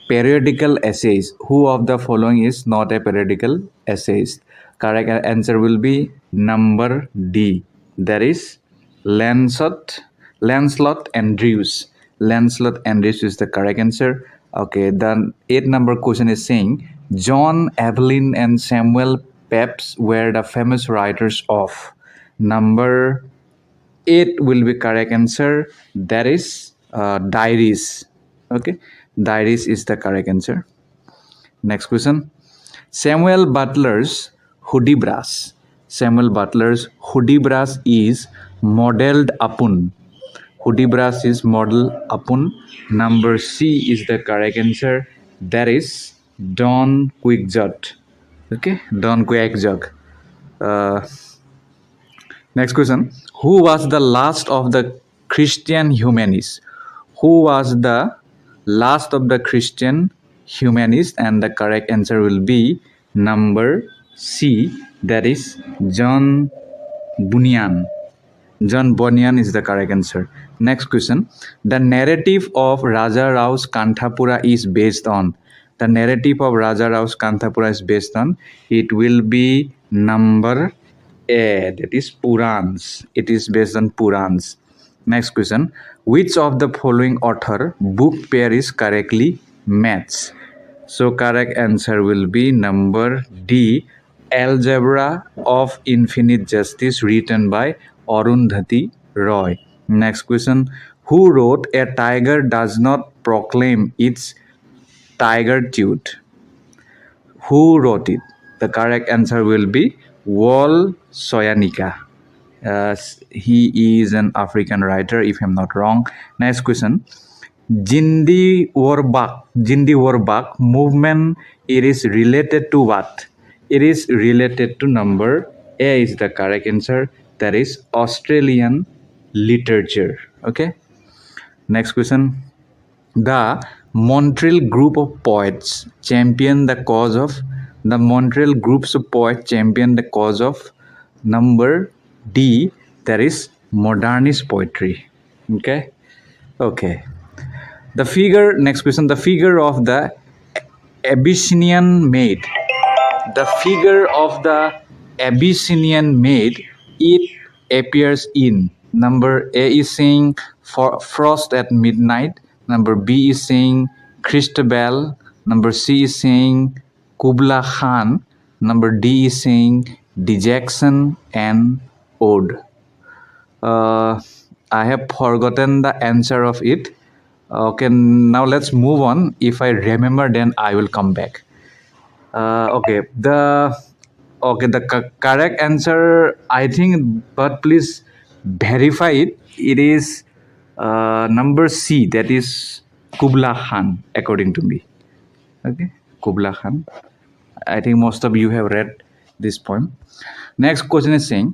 periodical essayist? Who of the following is not a periodical essayist? Correct answer will be number D. That is Lancelot Andrews. Lancelot Andrews is the correct answer. Okay, the 8 number question is saying John Evelyn and Samuel Pepys were the famous writers of. Number 8 will be correct answer. That is diaries. Okay, diaries is the correct answer. Next question. Samuel Butler's Hudibras. Samuel Butler's Hudibras is modeled upon. Hudibras is modeled upon. Number C is the correct answer. That is Don Quixote. Okay, Don Quixote. Uh, Next question. Who was the last of the Christian humanists? Who was the last of the Christian humanists? And the correct answer will be number C. That is John Bunyan. John Bunyan is the correct answer. Next question. The narrative of Raja Rao's Kanthapura is based on. The narrative of Raja Rao's Kanthapura is based on. It will be number A. That is Purans. It is based on Purans. Next question. Which of the following author book pair is correctly matched? So correct answer will be number D. Algebra of Infinite Justice, written by Arundhati Roy. Next question. Who wrote A Tiger Does Not Proclaim Its Tigertude? Who wrote it? The correct answer will be Wal Soyinka. He is an African writer, if I'm not wrong. Next question. Jindi Warbak movement, it is related to what? It is related to number A is the correct answer. That is Australian literature. Okay. Next question. The Montreal group of poets champion the cause of. The Montreal groups of poets champion the cause of. Number D. That is modernist poetry. Okay. Okay. The figure, next question, the figure of the Abyssinian maid. The figure of the Abyssinian maid, it appears in. Number A is saying for Frost at Midnight. Number B is saying Christabel. Number C is saying Kubla Khan. Number D is saying Dejection and Ode. I have forgotten the answer of it. Okay, now let's move on. If I remember, then I will come back. The correct answer, I think, but please verify it. It is number C. That is Kubla Khan, according to me. Okay, Kubla Khan. I think most of you have read this poem. Next question is saying,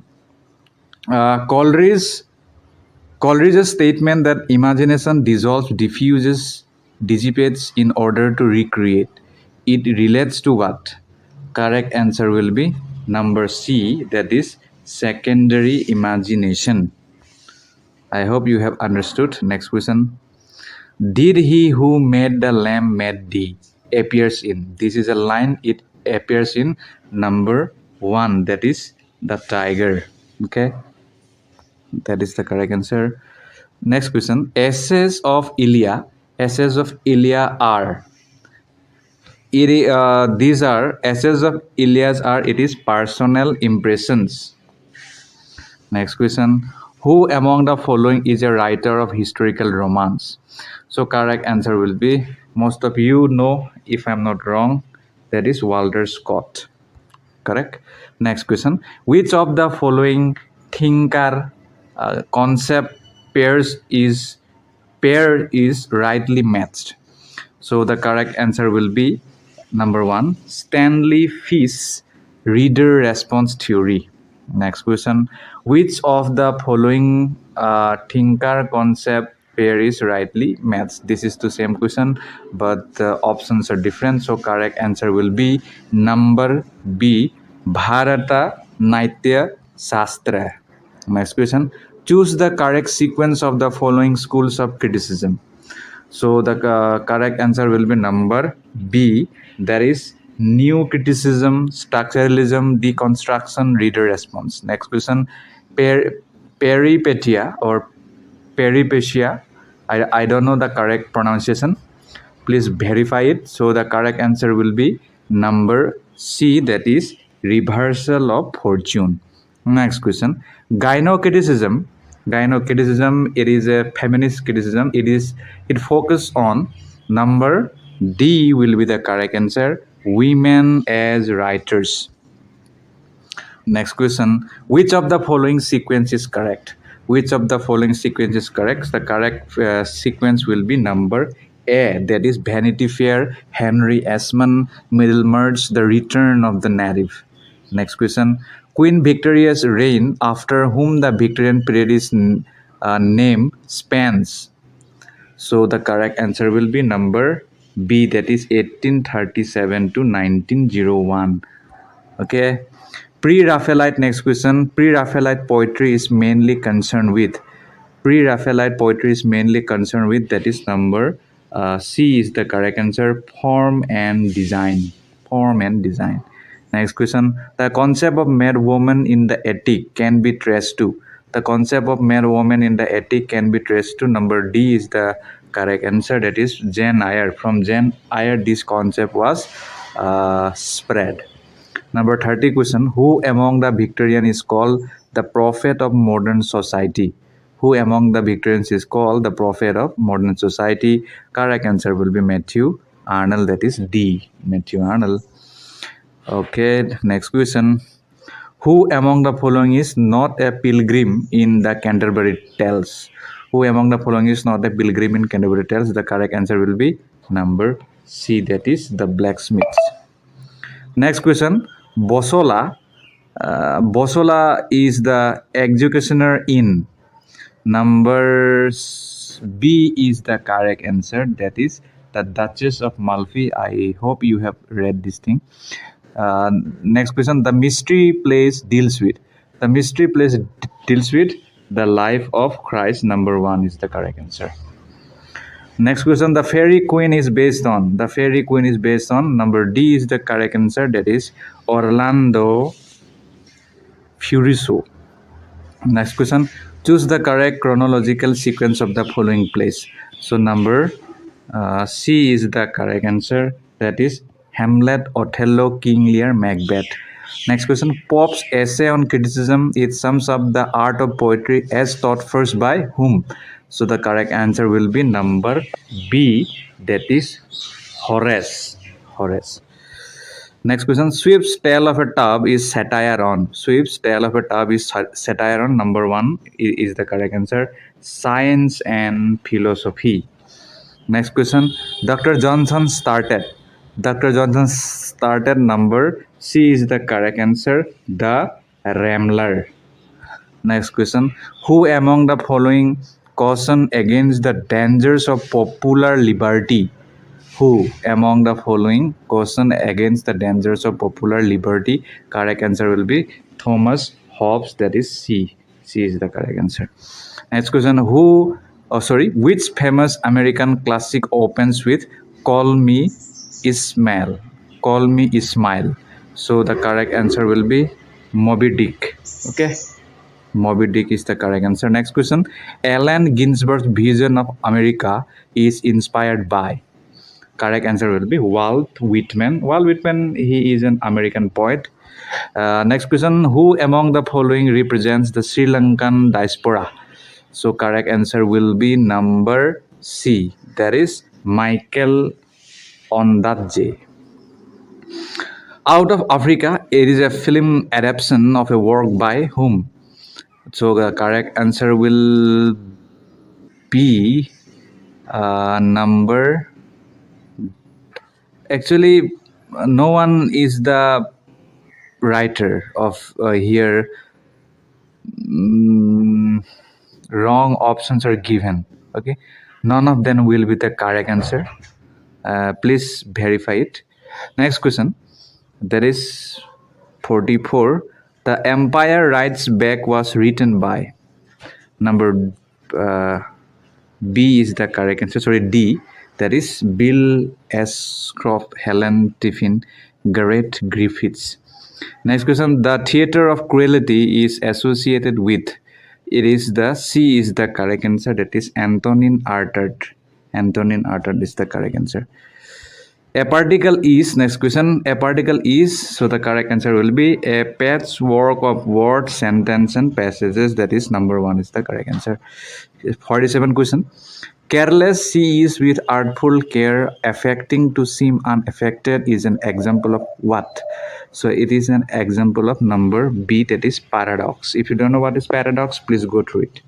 Coleridge's statement that imagination dissolves, diffuses, dissipates in order to recreate. It relates to what? Correct answer will be number C, that is secondary imagination. I hope you have understood. Next question. Did he who made the lamb made thee appears in. This is a line, it appears in number 1, that is the tiger. Okay. That is the correct answer. Next question. Essays of Ilya are. These are essays of Ilias are. It is personal impressions. Next question. Who among the following is a writer of historical romance? So correct answer will be, most of you know, if I'm not wrong, that is Walter Scott. Correct. Next question. Which of the following thinker concept pair is rightly matched? So the correct answer will be number 1, Stanley Fish's reader response theory. Next question. Which of the following thinker concept pair is rightly matched? This is the same question, but the options are different. So correct answer will be number B, Bharata Naitya Shastra. Next question. Choose the correct sequence of the following schools of criticism. So the correct answer will be number B. That is new criticism, structuralism, deconstruction, reader response. Next question. Peripetia or peripetia. I don't know the correct pronunciation. Please verify it. So the correct answer will be number C, that is reversal of fortune. Next question. Gynocriticism. Gynocriticism, it is a feminist criticism. It focus on number D will be the correct answer. Women as writers. Next question. Which of the following sequence is correct? Which of the following sequence is correct? The correct sequence will be number A. That is Vanity Fair, Henry Esmond, Middlemarch, The Return of the Native. Next question. Queen Victoria's reign, after whom the Victorian period is name spans. So the correct answer will be number B. That is 1837 to 1901. Okay. Pre-Raphaelite, next question. Pre-Raphaelite poetry is mainly concerned with. Pre-Raphaelite poetry is mainly concerned with, that is number C is the correct answer. Form and design. Form and design. Next question. The concept of mad woman in the attic can be traced to. The concept of mad woman in the attic can be traced to number D is the correct answer. That is Jane Eyre. From Jane Eyre, this concept was spread. Number 30 question. Who among the Victorians is called the prophet of modern society? Who among the Victorians is called the prophet of modern society? Correct answer will be Matthew Arnold. That is D. Matthew Arnold. Okay, next question. Who among the following is not a pilgrim in the Canterbury Tales? Who among the following is not a pilgrim in Canterbury Tales? The correct answer will be number C. That is the blacksmiths. Next question. Bosola. Bosola is the executioner in. Number B is the correct answer. That is the Duchess of Malfi. I hope you have read this thing. Next question. The mystery plays deals with. The mystery plays deals with the life of Christ. Number 1 is the correct answer. Next question. The fairy queen is based on. The fairy queen is based on. Number D is the correct answer. That is Orlando Furioso. Next question. Choose the correct chronological sequence of the following plays. So number C is the correct answer. That is Hamlet, Othello, King Lear, Macbeth. Next question. Pope's essay on criticism, it sums up the art of poetry as taught first by whom? So the correct answer will be number B. That is Horace. Horace. Next question. Swift's Tale of a Tub is satire on. Swift's Tale of a Tub is satire on. Number 1 is the correct answer. Science and philosophy. Next question. Dr. Johnson started. Dr. Johnson started. Number C is the correct answer. The Rambler. Next question. Who among the following caution against the dangers of popular liberty? Who among the following caution against the dangers of popular liberty? Correct answer will be Thomas Hobbes. That is C. C is the correct answer. Next question. Which famous American classic opens with Call Me Ismail? Call Me Ismail. So the correct answer will be Moby Dick. Okay. Moby Dick is the correct answer. Next question. Allen Ginsberg's vision of America is inspired by. Correct answer will be Walt Whitman. Walt Whitman, he is an American poet. Next question. Who among the following represents the Sri Lankan diaspora? So correct answer will be number C. That is Michael Ondaatje. Out of Africa, it is a film adaptation of a work by whom? So the correct answer will be number. Actually, no one is the writer of here. Wrong options are given. Okay, none of them will be the correct answer. Please verify it. Next question. That is 44. The Empire Writes Back was written by. Number uh, B is the correct answer. Sorry, D. That is Bill Ashcroft, Helen Tiffin, Garrett Griffiths. Next question. The theater of cruelty is associated with. It is the C is the correct answer. That is Antonin Artaud. Antonin Artaud is the correct answer. A particle is, next question, a particle is, so the correct answer will be a patchwork of words, sentence, and passages. That is number 1 is the correct answer. 47 question. Careless she is with artful care, affecting to seem unaffected is an example of what? So it is an example of number B, that is paradox. If you don't know what is paradox, please go through it.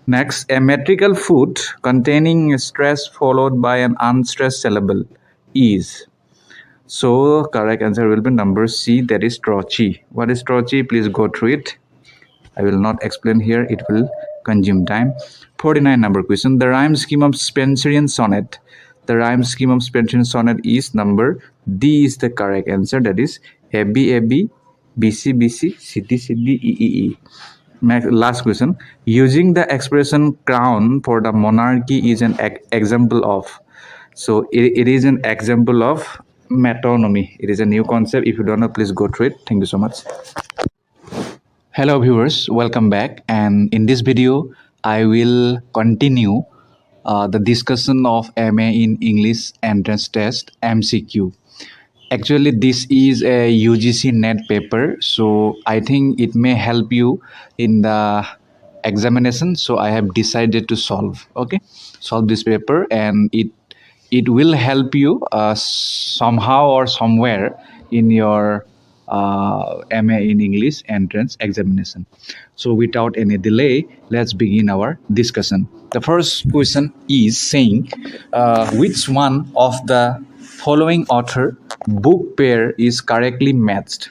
Next, a metrical foot containing stress followed by an unstressed syllable is. So correct answer will be number C, that is trochee. What is trochee? Please go through it. I will not explain here, it will consume time. 49 number question. The rhyme scheme of Spenserian sonnet. The rhyme scheme of Spenserian sonnet is number D is the correct answer. That is AB AB, BC BC, CD CD, EEE. Last question. Using the expression crown for the monarchy is an example of. So it is an example of metonymy. It is a new concept. If you don't know, please go through it. Thank you so much. Hello viewers, welcome back, and in this video I will continue the discussion of MA in English Entrance Test MCQ. Actually this is a UGC NET paper, so I think it may help you in the examination, so I have decided to solve this paper, and it will help you somehow or somewhere in your MA in English entrance examination. So without any delay, let's begin our discussion. The first question is saying which one of the following author book pair is correctly matched?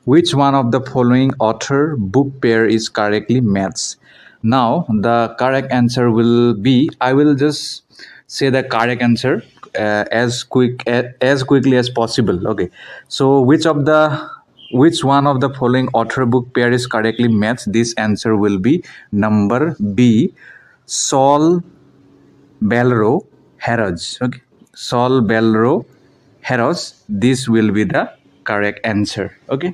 Which one of the following author book pair is correctly matched? Now the correct answer will be, I will just say the correct answer as quickly as possible. Okay, so which one of the following author book pair is correctly matched? This answer will be number B, Saul Belro Heroes. Okay, Saul Belro Heroes. This will be the correct answer. Okay,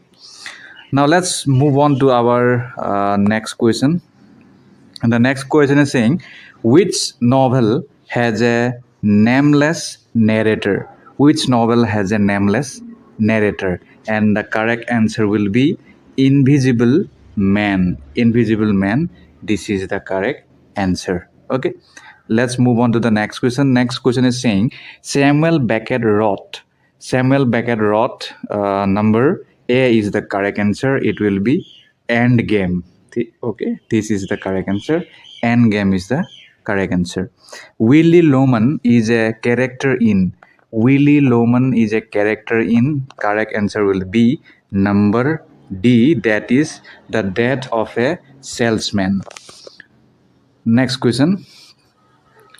now let's move on to our next question. And the next question is saying, which novel has a nameless narrator? Which novel has a nameless narrator? And the correct answer will be Invisible Man. Invisible Man. This is the correct answer. Okay. Let's move on to the next question. Next question is saying, Samuel Beckett wrote. Samuel Beckett wrote, number A is the correct answer. It will be Endgame. Okay, this is the correct answer. Endgame is the correct answer. Willy Loman is a character in. Willy Loman is a character in. Correct answer will be number D, that is The Death of a Salesman. Next question.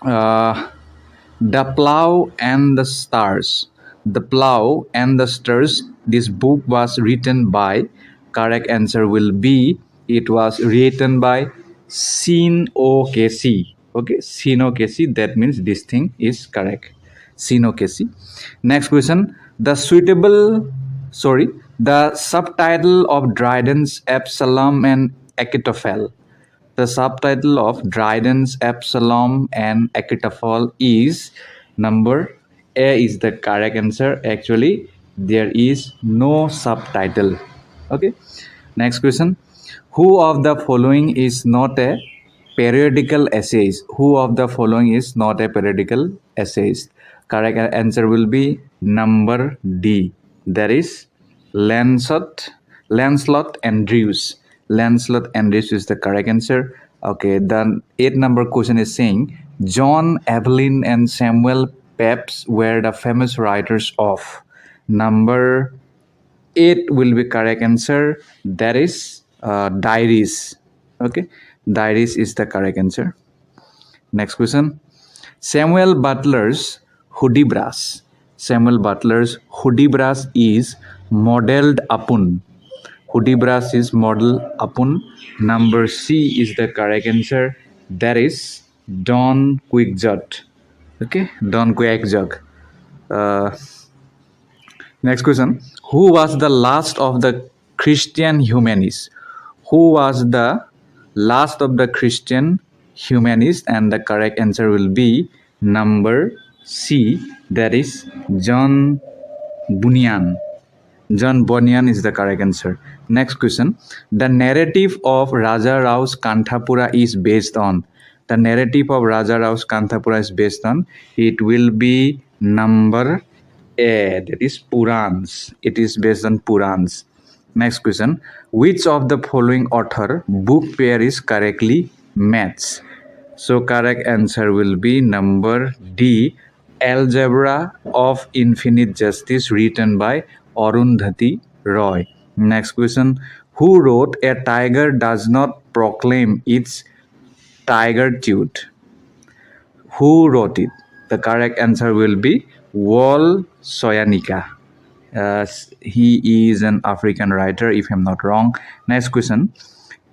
The Plow and the Stars. The Plow and the Stars. This book was written by. Correct answer will be, it was written by Sean O'Casey. Okay, Sean O'Casey. That means this thing is correct. Sean O'Casey. Next question. The subtitle of Dryden's Absalom and Achitophel. The subtitle of Dryden's Absalom and Achitophel is number A is the correct answer. Actually, there is no subtitle. Okay. Next question. Who of the following is not a periodical essayist? Who of the following is not a periodical essayist? Correct answer will be number D. That is Lancelot Andrews. Lancelot Andrews is the correct answer. Okay, the 8 number question is saying, John Evelyn and Samuel Pepys were the famous writers of. Number 8 will be correct answer. That is diaries. Okay, diaries is the correct answer. Next question. Samuel Butler's Hudibras. Samuel Butler's Hudibras is modeled upon. Hudibras is model upon. Number C is the correct answer. That is Don Quixote. Okay, Don Quixote. Uh, Next question. Who was the last of the Christian humanists? Who was the last of the Christian humanists? And the correct answer will be number C. That is John Bunyan. John Bunyan is the correct answer. Next question. The narrative of Raja Rao's Kanthapura is based on. The narrative of Raja Rao's Kanthapura is based on. It will be number A. That is Purans. It is based on Purans. Next question. Which of the following author book pair is correctly matched? So correct answer will be number D. Algebra of Infinite Justice, written by Arundhati Roy. Next question. Who wrote A Tiger Does Not Proclaim Its Tigertude? Who wrote it? The correct answer will be Wal Soyinka. He is an African writer, if I'm not wrong. Next question.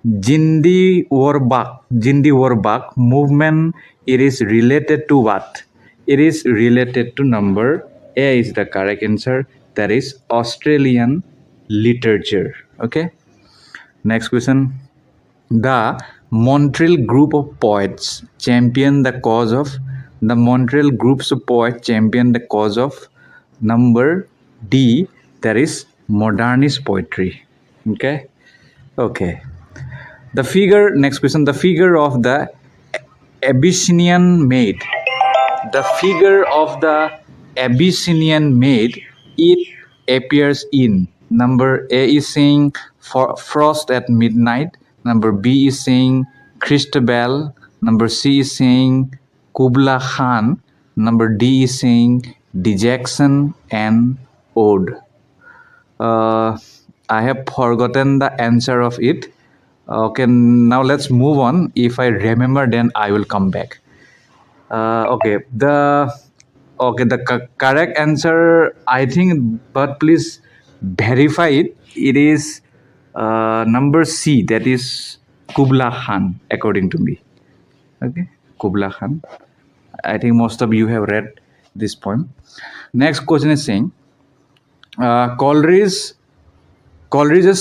Jindi Warbak movement, it is related to what? It is related to number A is the correct answer. That is Australian literature. Okay. Next question. The Montreal group of poets champion the cause of number D, that is modernist poetry. Okay. Okay. Next question, the figure of the Abyssinian maid. The figure of the Abyssinian maid, it appears in number A is saying for Frost at Midnight, number B is saying Christabel, number C is saying Kubla Khan, number D is saying Dejection and Ode. I have forgotten the answer of it. Okay, now let's move on. If I remember, then I will come back. The correct answer, I think, but please verify it. It is number C. That is Kubla Khan, according to me. Okay, Kubla Khan. I think most of you have read this poem. Next question is saying, Coleridge's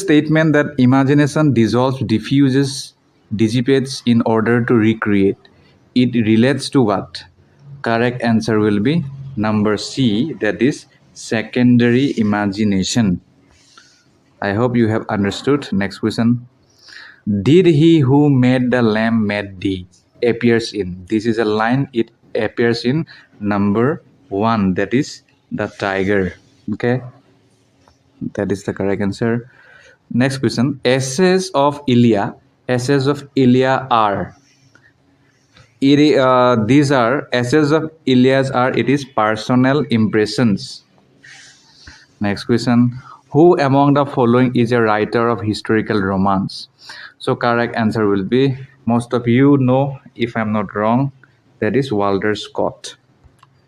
statement that imagination dissolves, diffuses, dissipates in order to recreate, it relates to what? Correct answer will be number C, that is secondary imagination. I hope you have understood. Next question. Did he who made the lamb made thee appears in. This is a line, it appears in number 1, that is the tiger. Okay. That is the correct answer. Next question. Essays of Ilya are. These are essays of Ilias are. It is personal impressions. Next question. Who among the following is a writer of historical romance? So correct answer will be, most of you know, if I'm not wrong, that is Walter Scott.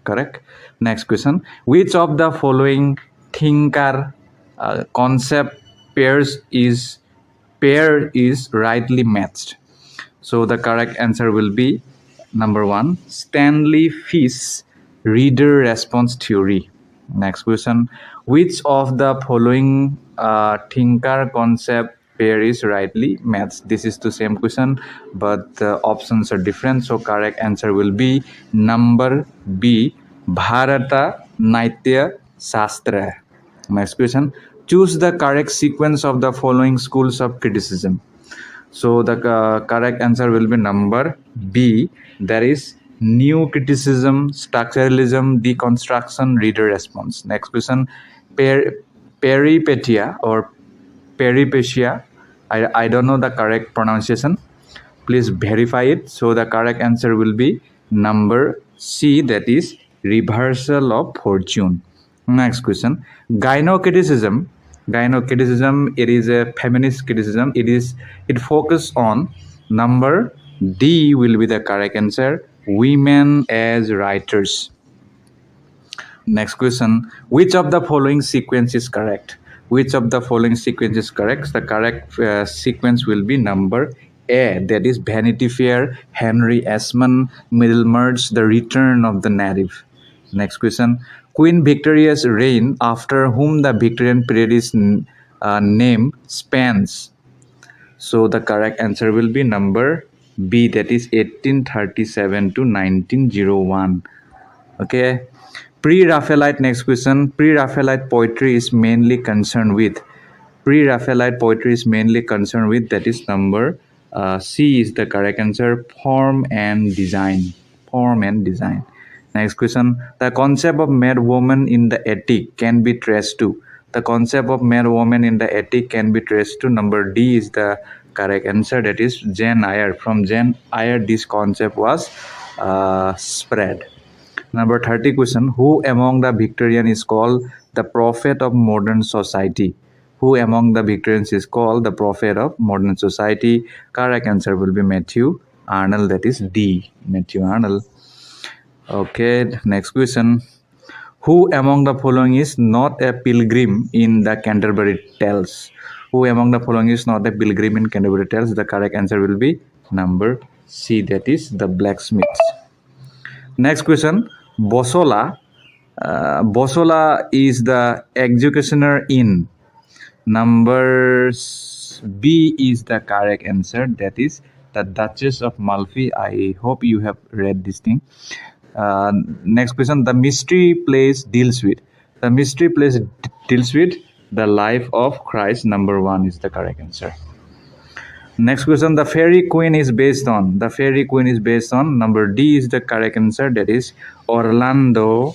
Correct. Next question. Which of the following thinker concept pair is rightly matched? So the correct answer will be number 1, Stanley Fish's reader response theory. Next question. Which of the following thinker concept pair is rightly matched? This is the same question, but the options are different. So correct answer will be number B, Bharata Naitya Shastra. Next question. Choose the correct sequence of the following schools of criticism. So the correct answer will be number B, that is new criticism, structuralism, deconstruction, reader response. Next question. Peripetia or peripetia, I don't know the correct pronunciation, please verify it. So the correct answer will be number C, that is reversal of fortune. Next question. Gynocriticism, it is a feminist criticism. It focuses on number D will be the correct answer, women as writers. Next question. Which of the following sequence is correct? Which of the following sequence is correct? The correct sequence will be number A, that is Vanity Fair, Henry Esmond, Middlemarch, The Return of the Native. Next question. Queen Victoria's reign, after whom the Victorian period is name spans. So the correct answer will be number B, that is 1837 to 1901. Okay. Pre-Raphaelite, next question. Pre-Raphaelite poetry is mainly concerned with. Pre-Raphaelite poetry is mainly concerned with, that is number C is the correct answer, form and design. Form and design. Next question. The concept of mad woman in the attic can be traced to. The concept of mad woman in the attic can be traced to number D is the correct answer, that is Jane Eyre. From Jane Eyre, this concept was spread. Number 30 question. Who among the Victorians is called the prophet of modern society? Who among the Victorians is called the prophet of modern society? Correct answer will be Matthew Arnold, that is D. Matthew Arnold. Okay, next question. Who among the following is not a pilgrim in the Canterbury Tales? Who among the following is not a pilgrim in Canterbury Tales? The correct answer will be number C, that is the blacksmiths. Next question. Bosola. Bosola is the executioner in. Number B is the correct answer. That is the Duchess of Malfi. I hope you have read this thing. Next question. The mystery plays deals with. The mystery plays deals with the life of Christ. Number 1 is the correct answer. Next question. The fairy queen is based on. The fairy queen is based on. Number D is the correct answer. That is Orlando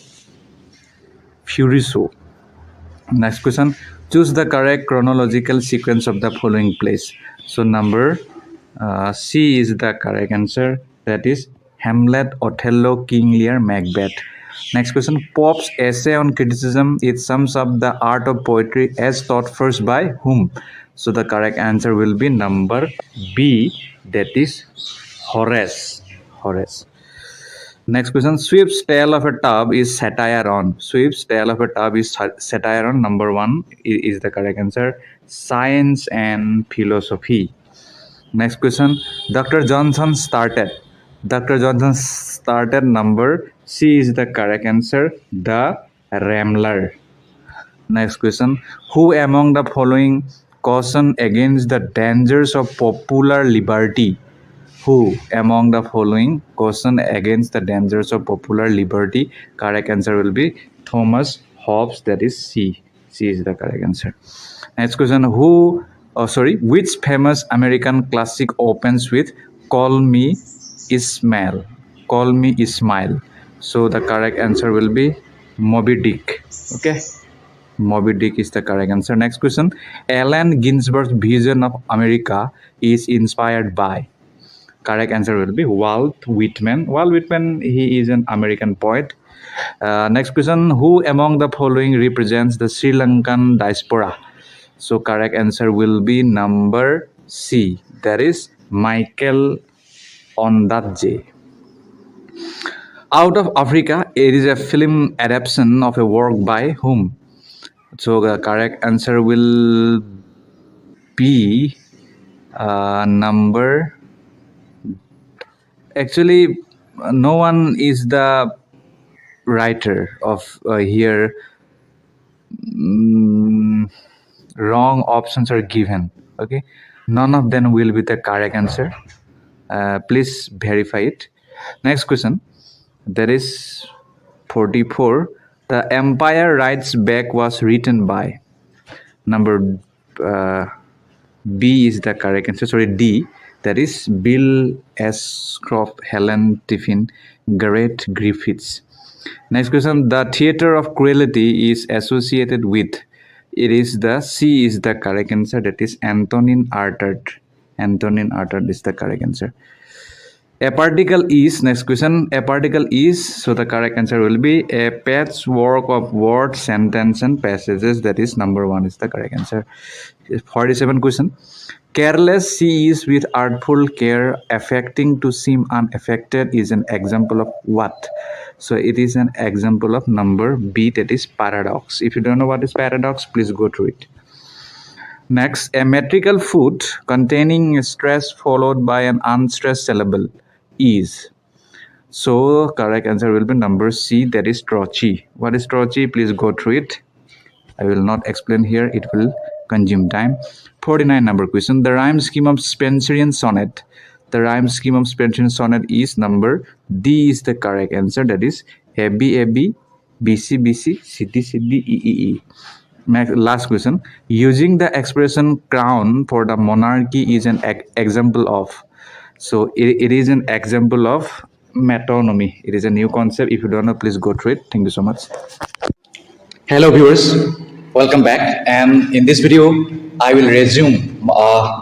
Furioso. Next question. Choose the correct chronological sequence of the following plays. So number C is the correct answer. That is Hamlet, Othello, King Lear, Macbeth. Next question. Pope's essay on criticism, it sums up the art of poetry as taught first by whom? So the correct answer will be number B, that is Horace. Horace. Next question. Swift's Tale of a Tub is satire on. Swift's Tale of a Tub is satire on. Number 1 is the correct answer. Science and philosophy. Next question. Dr. Johnson started. Dr. Johnson started. Number C is the correct answer. The Rambler. Next question. Who among the following caution against the dangers of popular liberty? Who among the following caution against the dangers of popular liberty? Correct answer will be Thomas Hobbes, that is C. C is the correct answer. Next question. Which famous American classic opens with Call Me Ismail? Call Me Ismail. So the correct answer will be Moby Dick. Okay. Moby Dick is the correct answer. Next question. Allen Ginsberg's vision of America is inspired by. Correct answer will be Walt Whitman. Walt Whitman, he is an American poet. Next question. Who among the following represents the Sri Lankan diaspora? So correct answer will be number C. That is Michael Ondaatje. Out of Africa, it is a film adaptation of a work by whom? So the correct answer will be number. Actually, no one is the writer of here. Wrong options are given. Okay, none of them will be the correct answer. Please verify it. Next question. That is 44. The Empire Writes Back was written by. Number B is the correct answer. Sorry, D. That is Bill Ashcroft, Helen Tiffin, Gareth Griffiths. Next question. The theater of cruelty is associated with. It is the C is the correct answer. That is Antonin Artaud. Antonin Artaud is the correct answer. A particle is, next question, a particle is, so the correct answer will be a patchwork of words, sentences, and passages. That is number 1 is the correct answer. 47 question. Careless she is with artful care, affecting to seem unaffected is an example of what? So it is an example of number B, that is paradox. If you don't know what is paradox, please go through it. Next, a metrical foot containing a stress followed by an unstressed syllable is. So, correct answer will be number C, that is trochee. What is trochee? Please go through it. I will not explain here, it will consume time. 49 number question. The rhyme scheme of Spenserian sonnet. The rhyme scheme of Spenserian sonnet is number D is the correct answer, that is AB AB, BC BC, CD CD, EEE. Last question. Using the expression crown for the monarchy is an example of. So it is an example of metonymy. It is a new concept. If you don't know, please go through it. Thank you so much. Hello viewers, welcome back, and in this video I will resume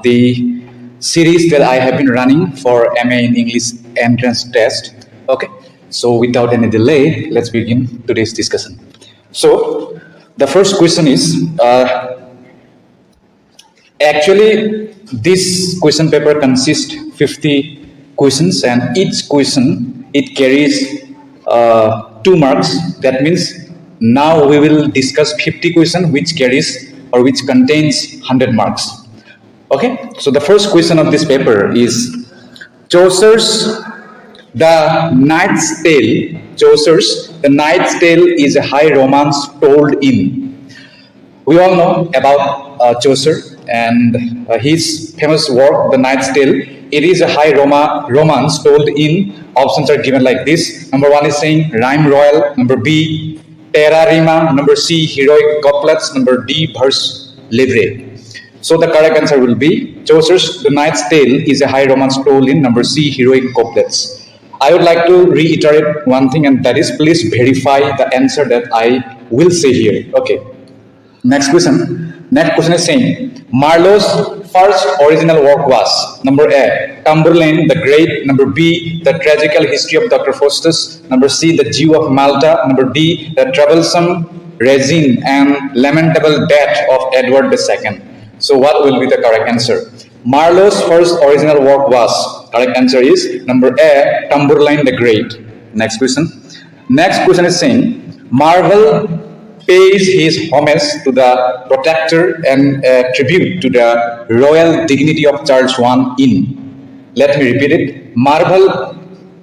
the series that I have been running for MA in English entrance test. Okay, so without any delay, let's begin today's discussion. So the first question is, actually this question paper consists 50 questions, and each question it carries 2 marks. That means now we will discuss 50 questions which carries or which contains 100 marks. Okay, so the first question of this paper is Chaucer's The Knight's Tale. Chaucer's The Knight's Tale is a high romance told in. We all know about Chaucer and his famous work, The Knight's Tale. It is a high romance told in. Options are given like this. Number 1 is saying rhyme royal. Number B, terra rima. Number C, heroic couplets. Number D, verse livre. So the correct answer will be Chaucer's The Knight's Tale is a high romance told in. Number C, heroic couplets. I would like to reiterate one thing, and that is please verify the answer that I will say here. Okay. Next question. Next question is saying Marlowe's first original work was number A, Tamburlaine the Great. Number B, The Tragical History of Dr. Faustus. Number C, The Jew of Malta. Number D, The Troublesome Regime and Lamentable Death of Edward II. So what will be the correct answer? Marlowe's first original work was, correct answer is number A, Tamburlaine the Great. Next question. Next question is saying Marvel pays his homage to the protector and tribute to the royal dignity of Charles I in. Let me repeat it. Marvel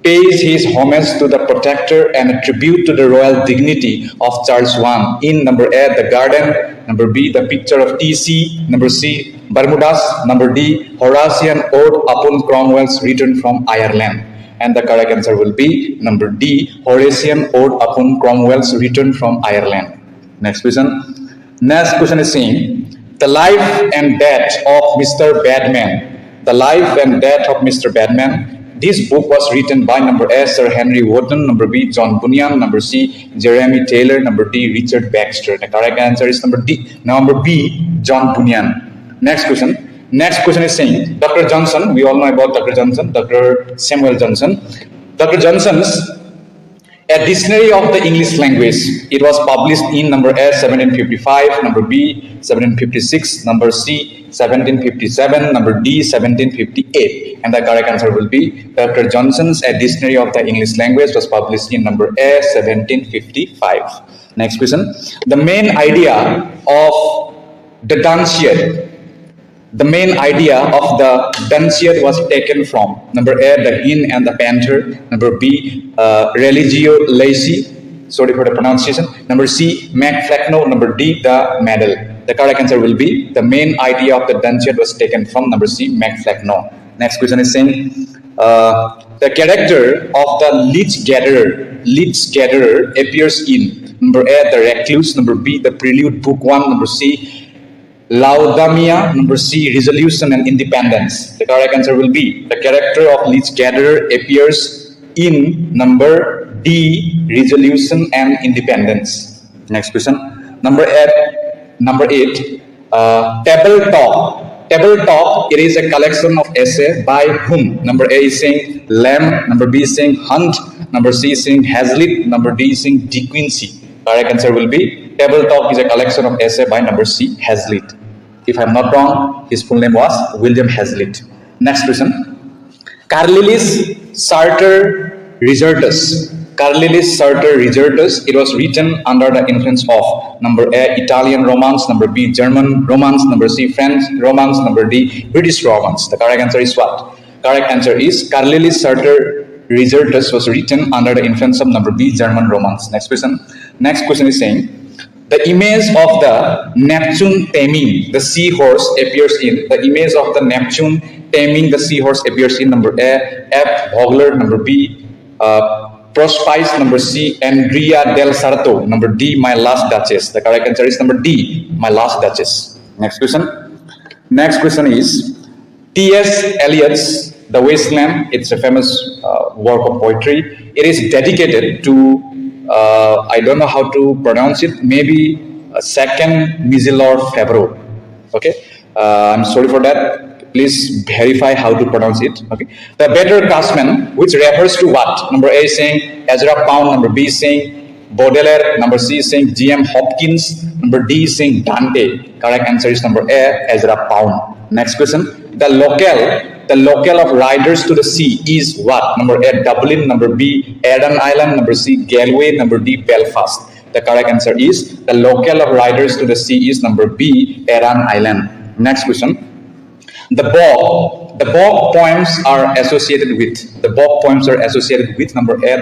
pays his homage to the protector and a tribute to the royal dignity of Charles I in number A, The Garden. Number B, The Picture of T.C. Number C, Bermudas. Number D, Horatian Ode upon Cromwell's Return from Ireland. And the correct answer will be number D, Horatian Ode upon Cromwell's Return from Ireland. Next question. Next question is saying The Life and Death of Mr. Badman. The Life and Death of Mr. Badman. This book was written by number A, Sir Henry Wotton. Number B, John Bunyan. Number C, Jeremy Taylor. Number D, Richard Baxter. The correct answer is number D. Number B, John Bunyan. Next question. Next question is saying Dr. Johnson. We all know about Dr. Johnson. Dr. Samuel Johnson. Dr. Johnson's A Dictionary of the English Language. It was published in number A, 1755. Number B, 1756. Number C, 1757. Number D, 1758. And the correct answer will be Dr. Johnson's A Dictionary of the English Language was published in number A, 1755. Next question. The main idea of the Dunciad. The main idea of the Dunciad was taken from number A, The Hen and the Panther. Number B, Religio Laici. Sorry for the pronunciation. Number C, MacFlecknoe. Number D, The Medal. The correct answer will be the main idea of the Dunciad was taken from number C, MacFlecknoe. Next question is saying the character of the Leech Gatherer appears in number A, The Recluse. Number B, The Prelude, Book 1. Number C, Laodamia. Number C, Resolution and Independence. The correct answer will be the character of Leech Gatherer appears in number D, Resolution and Independence. Next question. Number 8, Table Talk. Table Talk, it is a collection of essay by whom? Number A is saying Lamb. Number B is saying Hunt. Number C is saying Hazlitt. Number D is saying De Quincey. Correct answer will be Table Talk is a collection of essay by number C, Hazlitt. If I'm not wrong, his full name was William Hazlitt. Next question. Carlyle's Sartor Resertus. Carlilis Sartor Regertus. It was written under the influence of number A, Italian Romance, number B, German Romance, number C, French Romance, number D, British Romance. The correct answer is what? Correct answer is Carlilis Sartor Regertus was written under the influence of number B, German Romance. Next question. Next question is saying, the image of the Neptune taming the seahorse appears in. The image of the Neptune taming the seahorse appears in number A, F. Vogler, number B, Prospice, number C, Andrea del Sarto, number D, My Last Duchess. The correct answer is number D, My Last Duchess. Next question. Next question is T.S. Eliot's The Wasteland. It's a famous work of poetry. It is dedicated to I don't know how to pronounce it. Maybe second Misilor Favreau. Okay, I'm sorry for that. Please verify how to pronounce it. Okay, the Better Craftsman, which refers to what? Number A is saying Ezra Pound. Number B is saying Baudelaire. Number C is saying G.M. Hopkins. Number D is saying Dante. Correct answer is number A, Ezra Pound. Next question. The locale of Riders to the Sea is what? Number A, Dublin. Number B, Aran Island. Number C, Galway. Number D, Belfast. The correct answer is the locale of Riders to the Sea is number B, Aran Island. Next question. The Bog poems are associated with number A,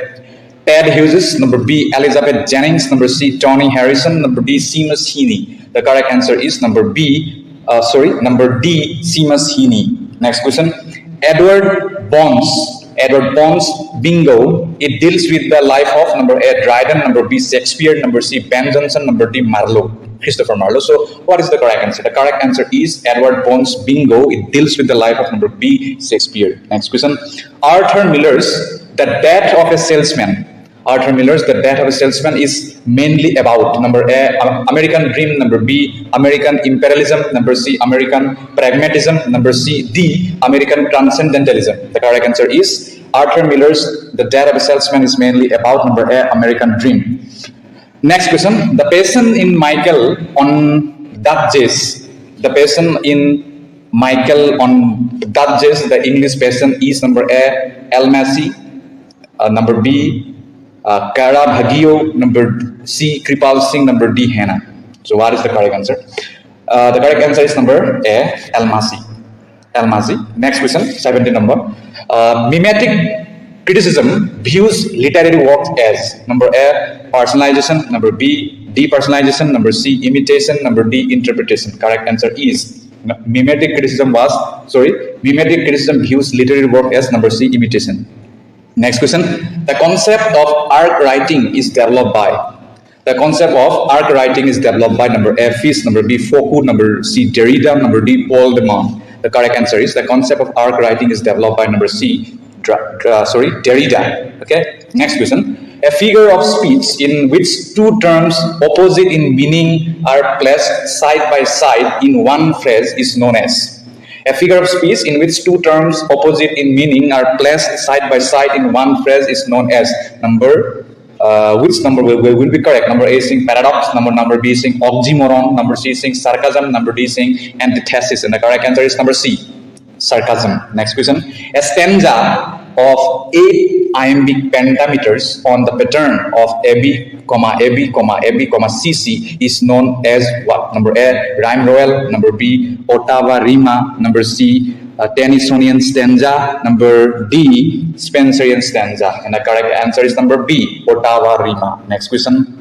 Ted Hughes. Number B, Elizabeth Jennings. Number C, Tony Harrison. Number D, Seamus Heaney. The correct answer is number D, Seamus Heaney. Next question. Edward Bohn's Bingo. It deals with the life of number A, Dryden. Number B, Shakespeare. Number C, Ben Jonson. Number D, Christopher Marlowe. So what is the correct answer? The correct answer is Edward Bohn's Bingo. It deals with the life of number B, Shakespeare. Next question. Arthur Miller's The Death of a Salesman. The Death of a Salesman is mainly about number A, American Dream. Number B, American Imperialism. Number C, American Pragmatism. Number C, D, American Transcendentalism. The correct answer is Arthur Miller's The Death of a Salesman is mainly about number A, American Dream. Next question. The patient in Michael on Dutchess. The English patient is number A, Almasi. Number B, Caravaggio. Number C, Kripal Singh. Number D, Hannah. So what is the correct answer? The correct answer is number A, Almasi. Next question, 17 number. Mimetic criticism views literary works as number A, personalization. Number B, depersonalization. Number C, imitation. Number D, interpretation. Correct answer is mimetic criticism views literary work as number C, imitation. Next question. The concept of arc writing is developed by. Number A, Fish. Number B, Foucault. Number C, Derrida. Number D, Paul de Man. The correct answer is the concept of arc writing is developed by number C, Derrida. Okay. Next question. A figure of speech in which two terms opposite in meaning are placed side by side in one phrase is known as. A figure of speech in which two terms opposite in meaning are placed side by side in one phrase is known as which number will be correct? Number A is saying paradox, number B is saying oxymoron, number C is saying sarcasm, number D is saying antithesis, and the correct answer is number C, sarcasm. Next question. A stanza of 8 iambic pentameters on the pattern of AB, CC is known as what? Number A, rhyme royal. Number B, ottava rima. Number C, Tennysonian stanza. Number D, Spencerian stanza. And the correct answer is number B, ottava rima. Next question.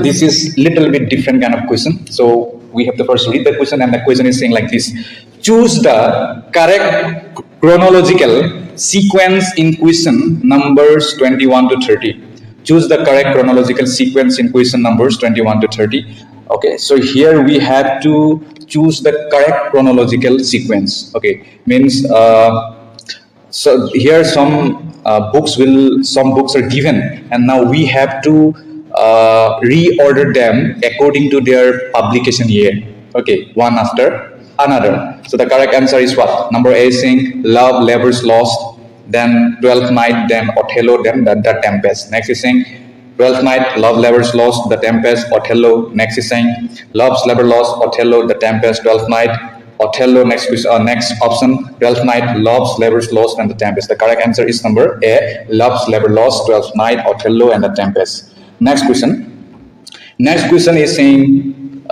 This is little bit different kind of question. So we have to first read the question, and the question is saying like this. Choose the correct chronological sequence in question numbers 21 to 30. Choose the correct chronological sequence in question numbers 21 to 30. Okay, so here we have to choose the correct chronological sequence. Okay, means so here some books are given, and now we have to reorder them according to their publication year. Okay, one after another. So the correct answer is what? Number A is saying Love, Lovers Lost, then 12th Night, then Othello, then the Tempest. Next is saying 12th Night, Love, Lovers Lost, The Tempest, Othello. Next is saying Love's Lover Lost, Othello, The Tempest, 12th Night. Othello. Next question, next option, Twelfth Night, Love's Labour's Lost, and the Tempest. The correct answer is number A, Love's Labour Lost, Twelfth Night, Othello, and the Tempest. Next question. Next question is saying,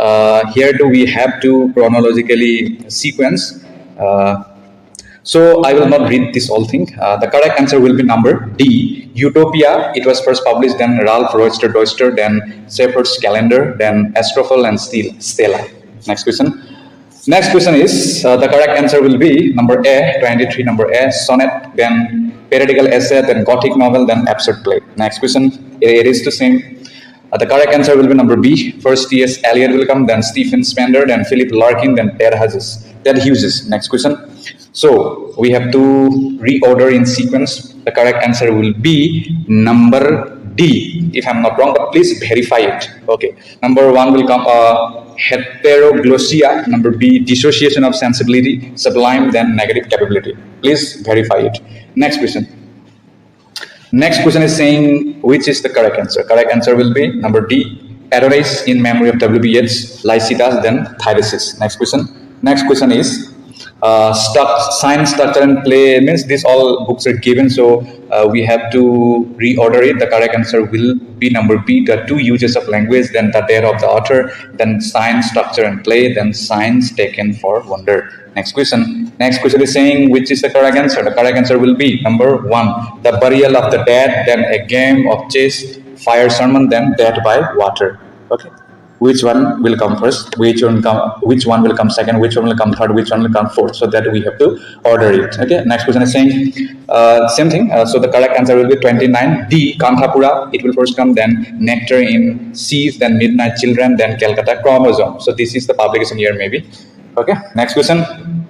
here do we have to chronologically sequence. So I will not read this whole thing. The correct answer will be number D, Utopia. It was first published, then Ralph Royster Doyster, then Shepherd's Calendar, then Astrophel and Stella. Next question. Next question is, the correct answer will be number A, 23, number A, sonnet, then periodical essay, then gothic novel, then absurd play. Next question, it is the same. The correct answer will be number B. First T.S. Eliot will come, then Stephen Spender, then Philip Larkin, then Ted Hughes. Next question. So we have to reorder in sequence. The correct answer will be number D. If I'm not wrong, but please verify it. Okay. Number 1 will come heteroglossia. Number B, dissociation of sensibility, sublime, then negative capability. Please verify it. Next question. Next question is saying, which is the correct answer? Correct answer will be number D, Adonis in memory of W.B. Yeats, Lycidas, then Thyrsis. Next question. Next question is, science, structure, and play means these all books are given, so we have to reorder it. The correct answer will be number B, the two uses of language, then the date of the author, then science, structure, and play, then science taken for wonder. Next question. Next question is saying, which is the correct answer? The correct answer will be number 1, the burial of the dead, then a game of chess, fire sermon, then death by water. Okay. Which one will come first? Which one will come second? Which one will come third? Which one will come fourth? So that we have to order it. Okay. Next question is saying same thing. So the correct answer will be 29. D, Kanthapura. It will first come, then Nectar in Seas, then Midnight Children, then Calcutta Chromosome. So this is the publication year maybe. Okay. Next question.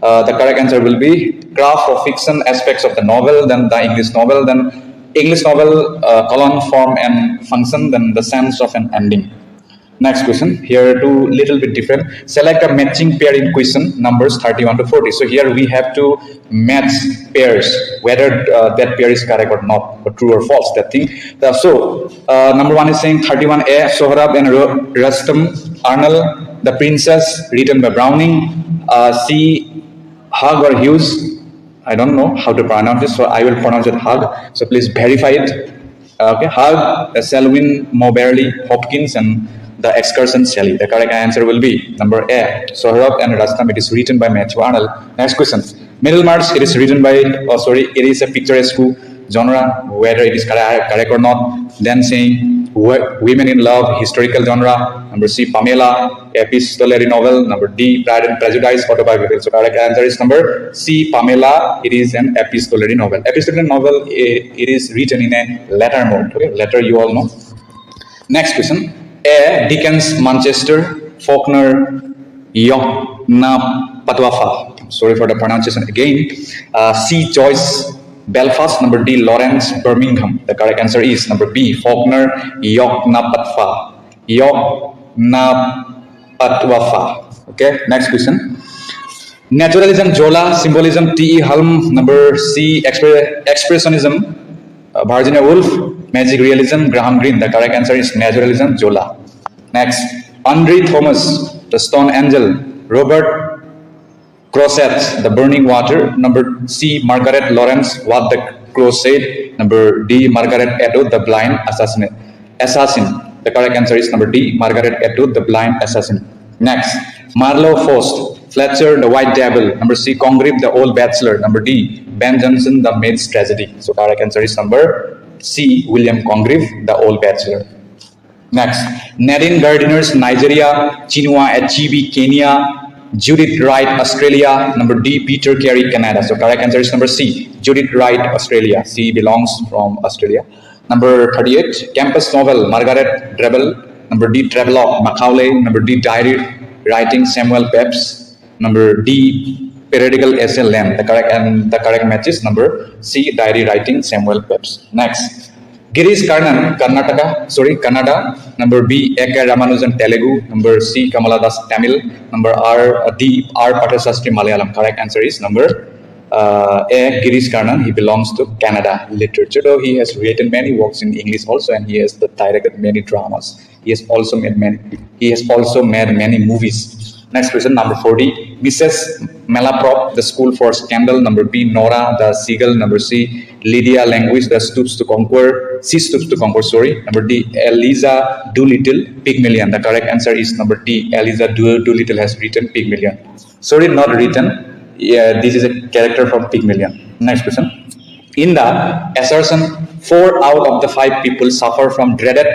The correct answer will be craft or fiction aspects of the novel, then the English novel, then English novel, colon, form, and function, then the sense of an ending. Next question, here two little bit different. Select a matching pair in question numbers 31 to 40. So here we have to match pairs, whether that pair is correct or not, or true or false, that thing. So number 1 is saying 31A, Sohrab and Rustam, Arnold, The Princess, written by Browning. C, Hug or Hughes. I don't know how to pronounce this, so I will pronounce it Hug. So please verify it. Okay, Hug, Selwyn, Moberly, Hopkins, and The Excursion, Shelley. The correct answer will be number A, Sohrab and Rustam. It is written by Matthew Arnold. Next question. Middlemarch, it is written by, it is a picturesque genre, whether it is correct or not. Then saying Women in Love, historical genre. Number C, Pamela, epistolary novel. Number D, Pride and Prejudice, autobiographical. So correct answer is number C, Pamela. It is an epistolary novel. Epistolary novel, it is written in a letter mode. Okay, letter you all know. Next question. A, Dickens, Manchester, Faulkner, Yokna Patwafa. Sorry for the pronunciation again. C, Joyce, Belfast. Number D, Lawrence, Birmingham. The correct answer is number B, Faulkner, Yokna Patwa. Yokna Patwafa. Okay, next question. Naturalism, Zola, Symbolism, T.E. Hulme. Number C, Expressionism, Virginia Woolf. Magic Realism, Graham Greene. The correct answer is Naturalism, Zola. Next, Andre Thomas, The Stone Angel. Robert Crosset, The Burning Water. Number C, Margaret Lawrence, What the Crow Said. Number D, Margaret Atwood, The Blind Assassin. The correct answer is number D, Margaret Atwood, The Blind Assassin. Next, Marlowe Faust, Fletcher, The White Devil. Number C, Congreve, The Old Bachelor. Number D, Ben Jonson, The Maid's Tragedy. So correct answer is number C, William Congreve, The Old Bachelor. Next, Nadine Gardiner's Nigeria, Chinua Achebe, Kenya, Judith Wright, Australia. Number D, Peter Carey, Canada. So correct answer is number C, Judith Wright, Australia. C belongs from Australia. Number 38, Campus Novel, Margaret Drabble. Number D, Travelogue, Macaulay. Number D, Diary Writing, Samuel Pepys. Number D, Periodical Essay, Lamb. The correct match is number C, Diary Writing, Samuel Pepys. Next, Girish Karnan, Kannada. Number B, A.K. Ramanujan, Telugu. Number C, Kamala Das, Tamil. Number D, R. Pathasastry, Malayalam. Correct answer is number A, Girish Karnan. He belongs to Kannada literature. Though he has written many works in English also, and he has directed many dramas. He has also made many movies. Next question, number 40. Mrs. Malaprop, the school for scandal. Number B, Nora, the seagull. Number C, Lydia, language, the stoops to conquer. She stoops to conquer, sorry. Number D, Eliza Doolittle, Pygmalion. The correct answer is number D. Eliza Doolittle has written Pygmalion. Sorry, not written. Yeah, this is a character from Pygmalion. Next question. In the assertion, 4 out of the 5 people suffer from dreaded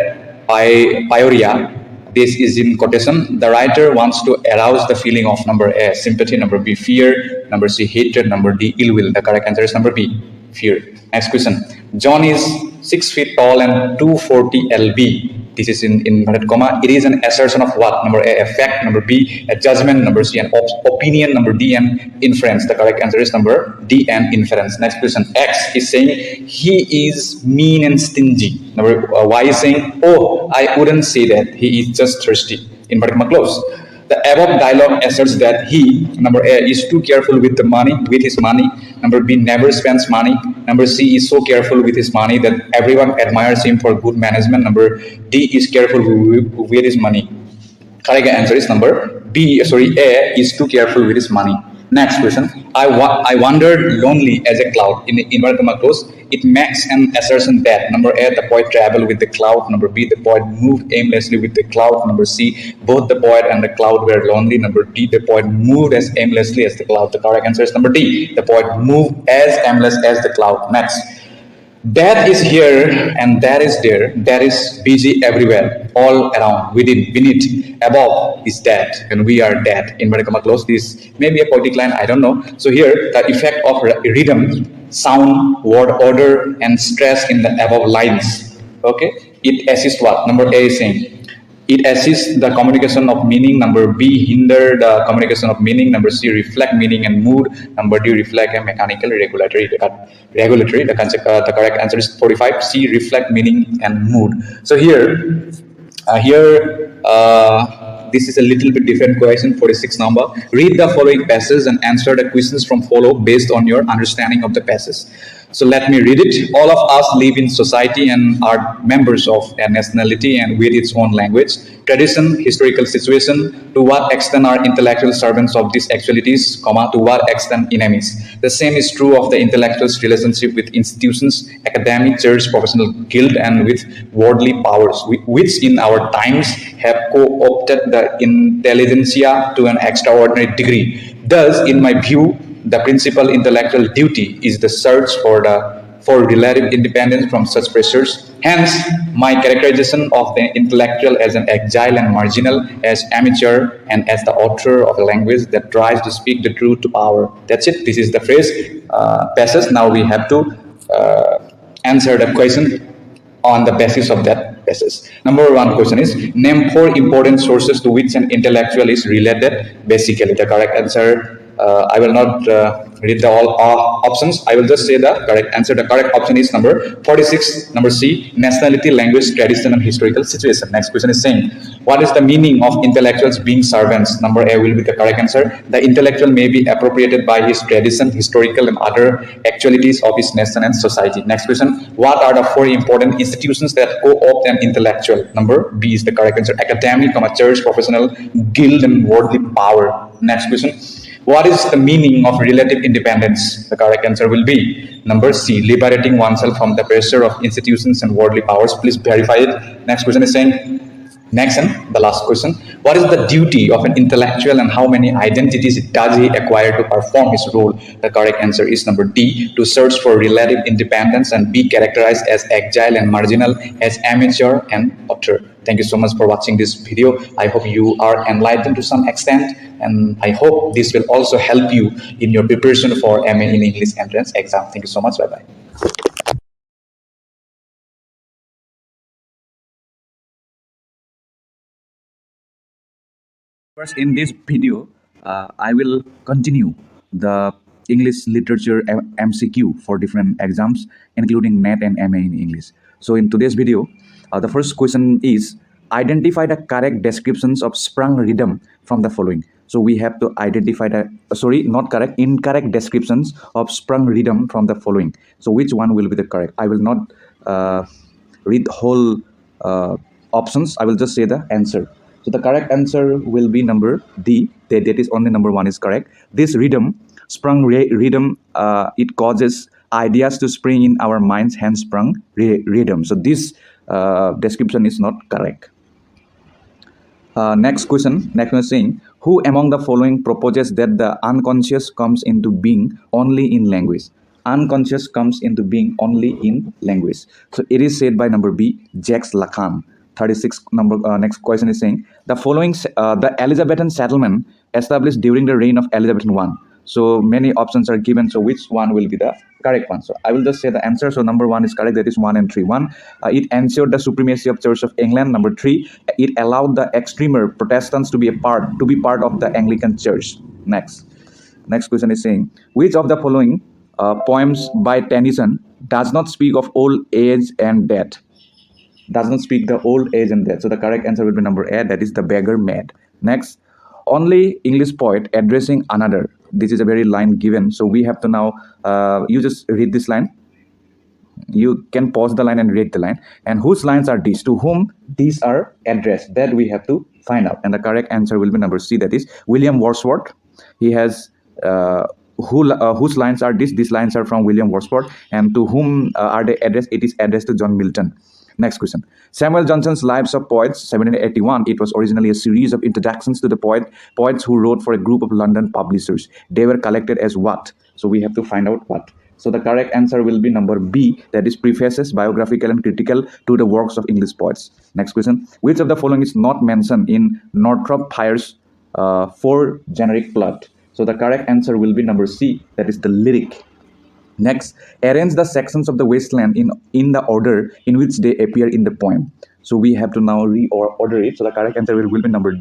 pyorrhea. This is in quotation. The writer wants to arouse the feeling of number A, sympathy, number B, fear, number C, hatred, number D, ill will. The correct answer is number B, fear. Next question. John is 6 feet tall and 240 lb. This is in inverted comma. It is an assertion of what? Number A, fact. Number B, a judgment. Number C, an opinion. Number D, an inference. The correct answer is number D, an inference. Next question. X is saying he is mean and stingy. Number Y is saying, oh, I wouldn't say that. He is just thirsty. Inverted comma close. The above dialogue asserts that he, number A, is too careful with his money. Number B, never spends money. Number C, is so careful with his money that everyone admires him for good management. Number D, is careful with his money. Correct answer is number A, is too careful with his money. Next question. I wandered lonely as a cloud. In inverted comma close, it makes an assertion that number A, the poet traveled with the cloud. Number B, the poet moved aimlessly with the cloud. Number C, both the poet and the cloud were lonely. Number D, the poet moved as aimlessly as the cloud. The correct answer is number D, the poet moved as aimless as the cloud. Next. That is here and that is there. That is busy everywhere, all around, within, beneath, above is that, and we are that. Inverted comma close. This may be a poetic line, I don't know. So here, the effect of rhythm, sound, word order, and stress in the above lines. Okay, it assists what? Number A is saying it assists the communication of meaning. Number B, hinder the communication of meaning. Number C, reflect meaning and mood. Number D, reflect a mechanical regulatory. The correct answer is 45. C, reflect meaning and mood. So here, this is a little bit different question. 46 number. Read the following passage and answer the questions from follow based on your understanding of the passage. So let me read it. All of us live in society and are members of a nationality and with its own language, tradition, historical situation. To what extent are intellectual servants of these actualities, comma, to what extent enemies? The same is true of the intellectual's relationship with institutions, academic, church, professional guild, and with worldly powers, which in our times have co-opted the intelligentsia to an extraordinary degree. Thus, in my view, the principal intellectual duty is the search for relative independence from such pressures. Hence, my characterization of the intellectual as an exile and marginal, as amateur, and as the author of a language that tries to speak the truth to power. That's it. This is the phrase passage. Now we have to answer the question on the basis of that passage. Number 1 question is, name 4 important sources to which an intellectual is related. Basically, the correct answer, I will not read the all options. I will just say the correct answer. The correct option is number 46, number C, nationality, language, tradition, and historical situation. Next question is saying, what is the meaning of intellectuals being servants? Number A will be the correct answer. The intellectual may be appropriated by his tradition, historical, and other actualities of his nation and society. Next question, what are the 4 important institutions that co-opt an intellectual? Number B is the correct answer. Academic, church, professional, guild, and worldly power. Next question, what is the meaning of relative independence? The correct answer will be number C, liberating oneself from the pressure of institutions and worldly powers. Please verify it. Next question is saying, next and the last question, what is the duty of an intellectual and how many identities does he acquire to perform his role? The correct answer is number D, to search for relative independence and be characterized as exile and marginal, as amateur and author. Thank you so much for watching this video. I hope you are enlightened to some extent, and I hope this will also help you in your preparation for MA in English entrance exam. Thank you so much. Bye-bye. First, in this video, I will continue the English literature MCQ for different exams, including NET and MA in English. So in today's video, the first question is, identify the correct descriptions of sprung rhythm from the following. So we have to identify the, incorrect descriptions of sprung rhythm from the following. So which one will be the correct? I will not read whole options. I will just say the answer. So the correct answer will be number D. That is only number 1 is correct. This rhythm, sprung rhythm, it causes ideas to spring in our minds, hence sprung rhythm. So this description is not correct. Next question is saying, who among the following proposes that the unconscious comes into being only in language? Unconscious comes into being only in language. So it is said by number B, Jacques Lacan. 36 number. Next question is saying, the following, the Elizabethan settlement established during the reign of Elizabeth I. So many options are given. So which one will be the correct one? So I will just say the answer. So number 1 is correct. That is 1 and 3. 1, it ensured the supremacy of Church of England. Number 3, it allowed the extremer Protestants to be part of the Anglican Church. Next question is saying, which of the following poems by Tennyson does not speak of old age and death? Does not speak the old age and death. So the correct answer will be number A, that is The Beggar Maid. Next, only English poet addressing another. This is a very line given. So we have to now, you just read this line. You can pause the line and read the line. And whose lines are these? To whom these are addressed? That we have to find out. And the correct answer will be number C, that is William Wordsworth. He has whose lines are these? These lines are from William Wordsworth. And to whom are they addressed? It is addressed to John Milton. Next question. Samuel Johnson's Lives of Poets, 1781. It was originally a series of introductions to the poets who wrote for a group of London publishers. They were collected as what? So we have to find out what. So the correct answer will be number B, that is prefaces, biographical and critical to the works of English poets. Next question. Which of the following is not mentioned in Northrop Frye's 4 generic plot? So the correct answer will be number C, that is the lyric. Next, arrange the sections of the wasteland in the order in which they appear in the poem. So we have to now reorder it. So the correct answer will be number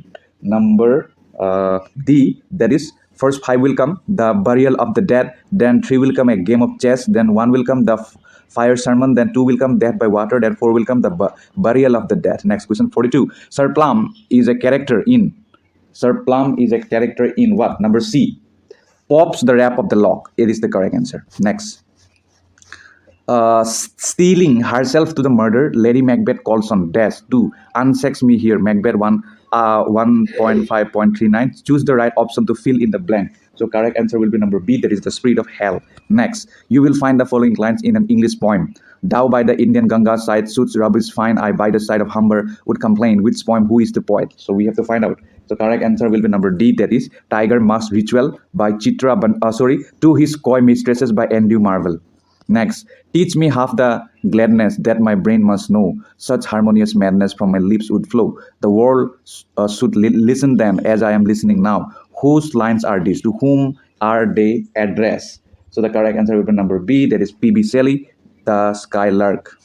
D, that is first 5 will come the burial of the dead, then 3 will come a game of chess, then 1 will come the fire sermon, then 2 will come death by water, then 4 will come the burial of the dead. Next question 42. Sir Plum is a character in what? Number C, Pops the Rap of the Lock. It is the correct answer. Next. Stealing herself to the murder, Lady Macbeth calls on dash to unsex me here. Macbeth 1.5.39. Choose the right option to fill in the blank. So correct answer will be number B, that is the spirit of hell. Next, you will find the following lines in an English poem. Thou by the Indian Ganga side, suits rubbish fine, I by the side of Humber would complain. Which poem, who is the poet? So we have to find out. So correct answer will be number D, that is Tiger Mask Ritual by Chitra, to his coy mistresses by Andrew Marvell. Next, teach me half the gladness that my brain must know. Such harmonious madness from my lips would flow. The world should listen then as I am listening now. Whose lines are these? To whom are they addressed? So the correct answer will be number B, that is P.B. Shelley, the Skylark.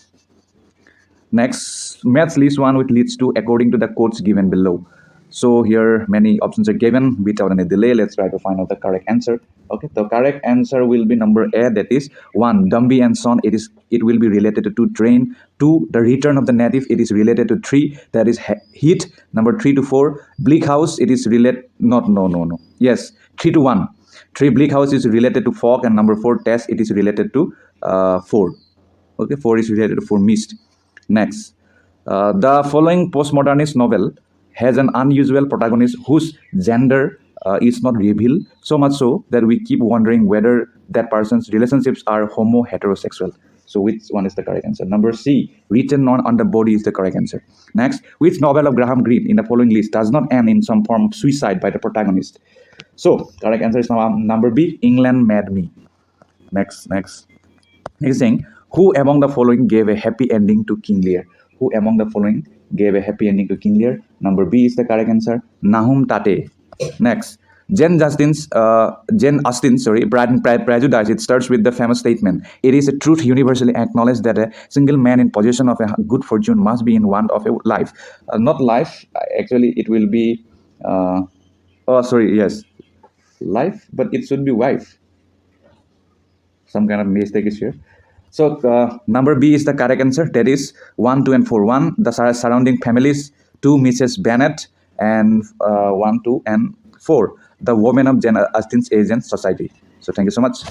Next, maths list 1 which leads to according to the quotes given below. So here many options are given. Without any delay, let's try to find out the correct answer. Okay, the correct answer will be number A, that is 1, Dumby and Son. It will be related to 2, Train. 2, The Return of the Native. It is related to 3, that is Heat. Number 3 to 4, Bleak House. It is related, no. Yes, 3 to 1. 3, Bleak House is related to Fog, and number 4, Test. It is related to 4. Okay, 4 is related to 4, Mist. Next, the following postmodernist novel has an unusual protagonist whose gender is not revealed, so much so that we keep wondering whether that person's relationships are homo-heterosexual. So which one is the correct answer? Number C, Written on the Body is the correct answer. Next, which novel of Graham Greene in the following list does not end in some form of suicide by the protagonist? So correct answer is number B, England Mad Me. Next is saying, who among the following gave a happy ending to King Lear? Who among the following gave a happy ending to King Lear? Number B is the correct answer, Nahum Tate. Next, Jane Austen's Pride and Prejudice. It starts with the famous statement, "It is a truth universally acknowledged that a single man in possession of a good fortune must be in want of a life." Not life, actually it will be, life, but it should be wife. Some kind of mistake is here. So number B is the correct answer. That is 1, 2, and 4. 1, the surrounding families. 2, Mrs. Bennet. And 1, 2, and 4, the women of Jane Austen's Age and Society. So thank you so much.